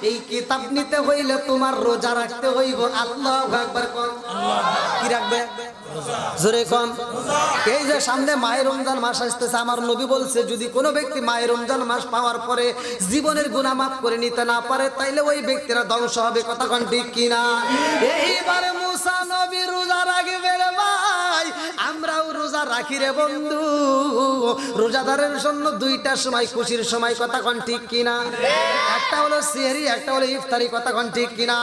S1: এই কিতাব নিতে হইলে তোমার রোজা রাখতে হইব। আল্লাহু আকবার কোন? কি রাখবে? জোরে কোন? এই যে সামনে মাহে রমজান মাস আসতেছে, আমার নবী বলছে যদি কোনো ব্যক্তি মাহে রমজান মাস পাওয়ার পরে জীবনের গুনাহ মাফ করে নিতে না পারে তাইলে ওই ব্যক্তিরা ধ্বংস হবে। কথা কোন ঠিক কিনা? এইবারে মুসা নবী রোজা রাখবে রে ভাই, আমরাও রোজা রাখি রে বন্ধু। রোজাদারের জন্য দুইটা সময় খুশির সময়, কথা কোন ঠিক কিনা? একটা হলো সেহরি, একটা হলো ইফতারি, কথা কোন ঠিক কিনা?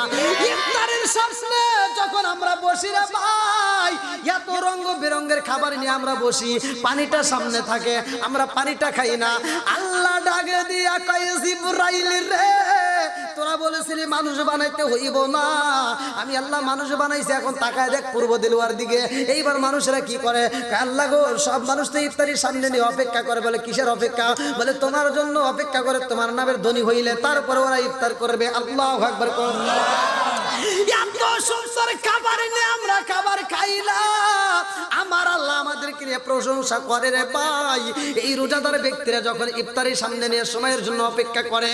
S1: ইফতারের সামনে যখন আমরা বসি রে ভাই, এত রঙ বেরঙের খাবার নিয়ে আমরা বসি, পানিটা সামনে থাকে, আমরা পানিটা খাই না। আল্লাহ ডাকে দিয়া কয় জিবরাইল রে, তোরা বলেছিলি মানুষ বানাইতে হইব না, আমি আল্লাহ মানুষ বানাইছি, এখন তাকায় দেখ পূর্ব দিলওয়ার দিকে। এইবার মানুষেরা কি করে, আল্লাহ গো সব মানুষ তো ইফতারির সামনে নিয়ে অপেক্ষা করে। বলে কিসের অপেক্ষা? বলে তোমার জন্য অপেক্ষা করে, তোমার নামের ধনী হইলে তারপরে ওরা ইফতার করবে। আল্লাহু আকবার। এত সুন্দর খাবার নিয়ে আমরা খাবার খাই না, আমার আল্লাহ আমাদেরকে নিয়ে প্রশংসা করে রে ভাই। এই রোজাদার ব্যক্তিরা যখন ইফতারের সামনে নিয়ে সময়ের জন্য অপেক্ষা করে,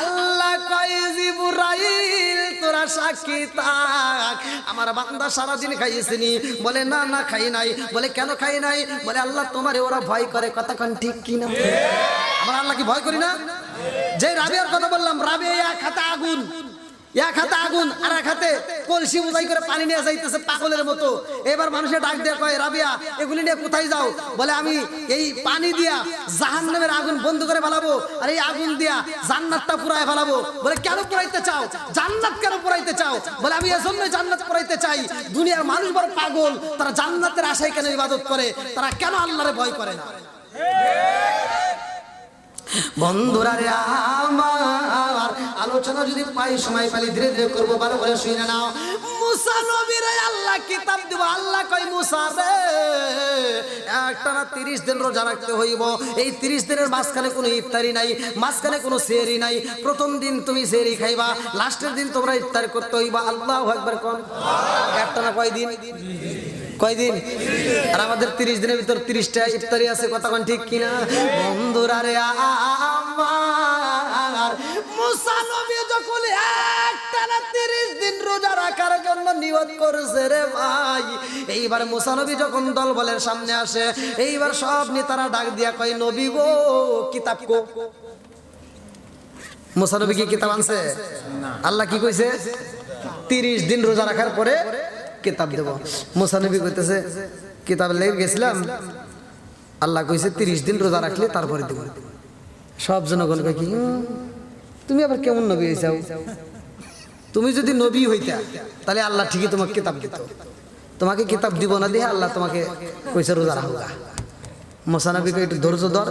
S1: আল্লাহ কয় জিবরাইল তোরা সাক্ষী থাক, আমার বান্দা সারাদিন খাইয়েছিনি? বলে না না খাই নাই। বলে কেন খাই নাই? বলে আল্লাহ তোমারে ওরা ভয় করে, কথা কোন ঠিক কিনা? আমরা আল্লাহ কি ভয় করি না? যে রাবিয়ার কথা বললাম, রাবিয়া এক হাতে আগুন, এক হাতে আগুন আর এক হাতে কলসি উজাই করে পানি নিয়ে যাইতেছে পাগলের মতো। এবার মানুষের ডাক দিয়ে কয়, রাবিয়া এগুলি নিয়ে কোথায় যাও? বলে আমি এই পানি দিয়া জাহান্নামের আগুন বন্ধ করে ফেলাবো, আর এই আগুন দিয়া জান্নাতটা পুরাই ফেলাবো। বলে কেন পুরাইতে চাও? জান্নাত কেন পুরাইতে চাও? বলে আমি এজন্য জান্নাত পুরাইতে চাই। দুনিয়ার মানুষ বড় পাগল, তারা জান্নাতের আশায় কেন ইবাদত করে, তারা কেন আল্লাহরে ভয় করে না? বন্ধুরা রে আমার, আলোচনা যদি পাই সময় পালি ধীরে ধীরে করবো, ভালো করে শুনে নাও। মুসা নবীর আল্লাহ কিতাব দিব। আল্লাহ কয় মুসা রে, একটানা 30 দিন রোজা রাখতে হইব। এই 30 দিনের মাঝখানে কোনো ইফতারি নাই, মাঝখানে কোনো সেহরি নাই। প্রথম দিন তুমি সেহরি খাইবা, লাস্টের দিন তোমরা ইফতার করতে হইবা। আল্লাহু আকবার কোন। একটানা কয়দিন? কয়দিন? আর আমাদের 30 দিনের ভিতর 30টা ইফতারি আছে, কথা কোন ঠিক কিনা? বন্ধুরা রে আমার, মুসা নবী যখন একটানা 30 দিন রোজা রাখার জন্য নিয়ত করেছে রে ভাই, এইবার মুসা নবী যখন দলবলের সামনে আসে, এইবার সব নেতারা ডাক দিয়া কয়, নবী গো কিতাব কো। মুসা নবী কি কিতাব আনছে? আল্লাহ কি কইছে? 30 দিন রোজা রাখার পরে কিতাব দেব। মুসা নবী কইতেছে কিতাব লেগে গেছিলাম, আল্লাহ কইছে 30 দিন রোজা রাখলে তারপরে দেব। সব জনগণ কয় কি তুমি আবার কেমন নবী হইছাও? তুমি যদি নবী হইতা তাহলে আল্লাহ ঠিকই তোমাকে কিতাব দিত, তোমাকে কিতাব দিব না দিয়ে আল্লাহ তোমাকে কইছে রোজা রাখো। মুসা নবী কয় একটু ধৈর্য ধর,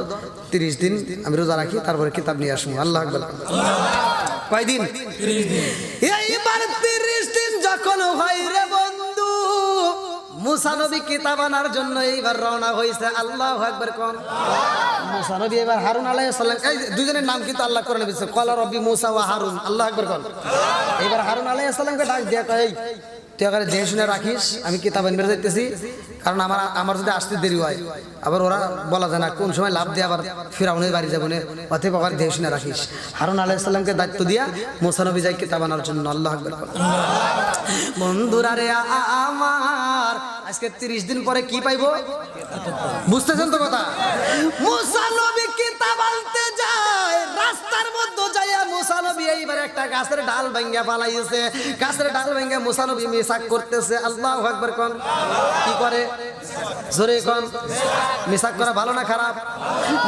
S1: 30 দিন আমি রোজা রাখি, তারপরে কিতাব নিয়ে আসবো। আল্লাহ আকবার। কয়দিন? 30 দিন। এইবার 30 দিন যখন হয় রে বন্ধু, মুসা নবী কিতাব আনার জন্য এইবার রওনা হইছে। আল্লাহু আকবার কোন। মুসা নবী এবার হারুন আলাইহিস সালাম, এই দুইজনের নাম কিন্তু আল্লাহ কোরআনে বলেছে, ক্বালা রাব্বি মুসা ওয়া হারুন। আল্লাহু আকবার কোন। এবার হারুন আলাইহিস সালামকে ডাক দিয়া কয়, তুই আগে দেখে শুনে রাখিস, আমি কিতাব আনতে যাইতেছি, কারণ আমার যদি আসতে দেরি হয়, আবার ওরা বলা যায় না কোন সময় লাভ দিয়ে আবার ফিরাউনের বাড়ি যাবো না, অতএব আবার দেখে শুনে রাখিস। হারুন আলাইহিস সালামকে দায়িত্ব দিয়া মুসা নবী যাই কিতাব আনার জন্য। আল্লাহু আকবার। বন্ধুরা রে আমার, আজকে 30 দিন পরে কি পাইবো? বুঝতেছেন তো কথা? মুসা নবী কিতাব আনতে যায়, রাস্তার মধ্যে যাইয়া মুসা নবী এইবার একটা গাছের ডাল ভাঙ্গা ফালাইছে। গাছের ডাল ভাঙ্গা মুসা নবী মিসাক করতেছে। আল্লাহু আকবার কোন। কি করে? জোরে কোন। মিসাক করা ভালো না খারাপ?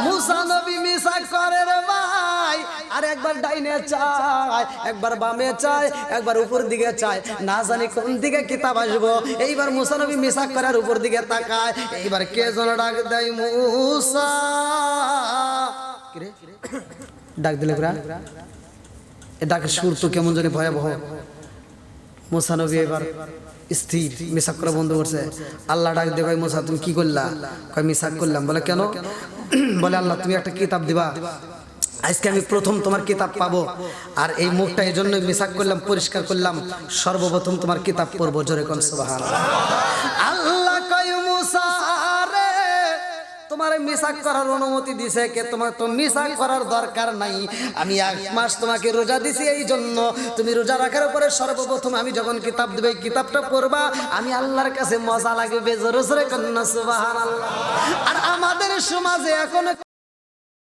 S1: মুসা নবী মিসাক করে রে ভাই, আর একবার ডাইনে চায়, একবার বামে চায়, একবার উপর দিকে চায়, না জানি কোন দিকে কিতাব আসবো। এইবার মুসা নবী মিসাক করার উপর দিকে তাকায়, এইবার কে যেন ডাক দেয়, মুসা। ডাক দিলে এ ডাকের সুর তো কেমন জানি ভয়াবহ। মুসা নবী এবার স্থির, মিসাক করা বন্ধ করছে। আল্লাহ ডাক দিয়ে কয়, মুসা তুমি কি করলা? কয় মিসাক করলাম। বলে কেন? বলে আল্লাহ তুমি একটা কিতাব দিবা, আজকে আমি প্রথম তোমার কিতাব পাবো, আর এই মুখটা এই জন্য মিসাক করলাম, পরিষ্কার করলাম, সর্বপ্রথম তোমার কিতাব পড়বো। জোরে কোন সুবহানাল্লাহ। আল্লাহ কয়, মুসা রে তোমার মিসাক করার অনুমতি দিছে কে? তোমার তো মিসাক করার দরকার নাই, আমি 1 মাস তোমাকে রোজা দিছি, এই জন্য তুমি রোজা রাখার পরে সর্বপ্রথম আমি যখন কিতাব দেব, কিতাবটা পড়বা, আমি আল্লাহর কাছে মজা লাগবে। জোরে জোরে কোন সুবহানাল্লাহ। আর আমাদের সমাজে এখন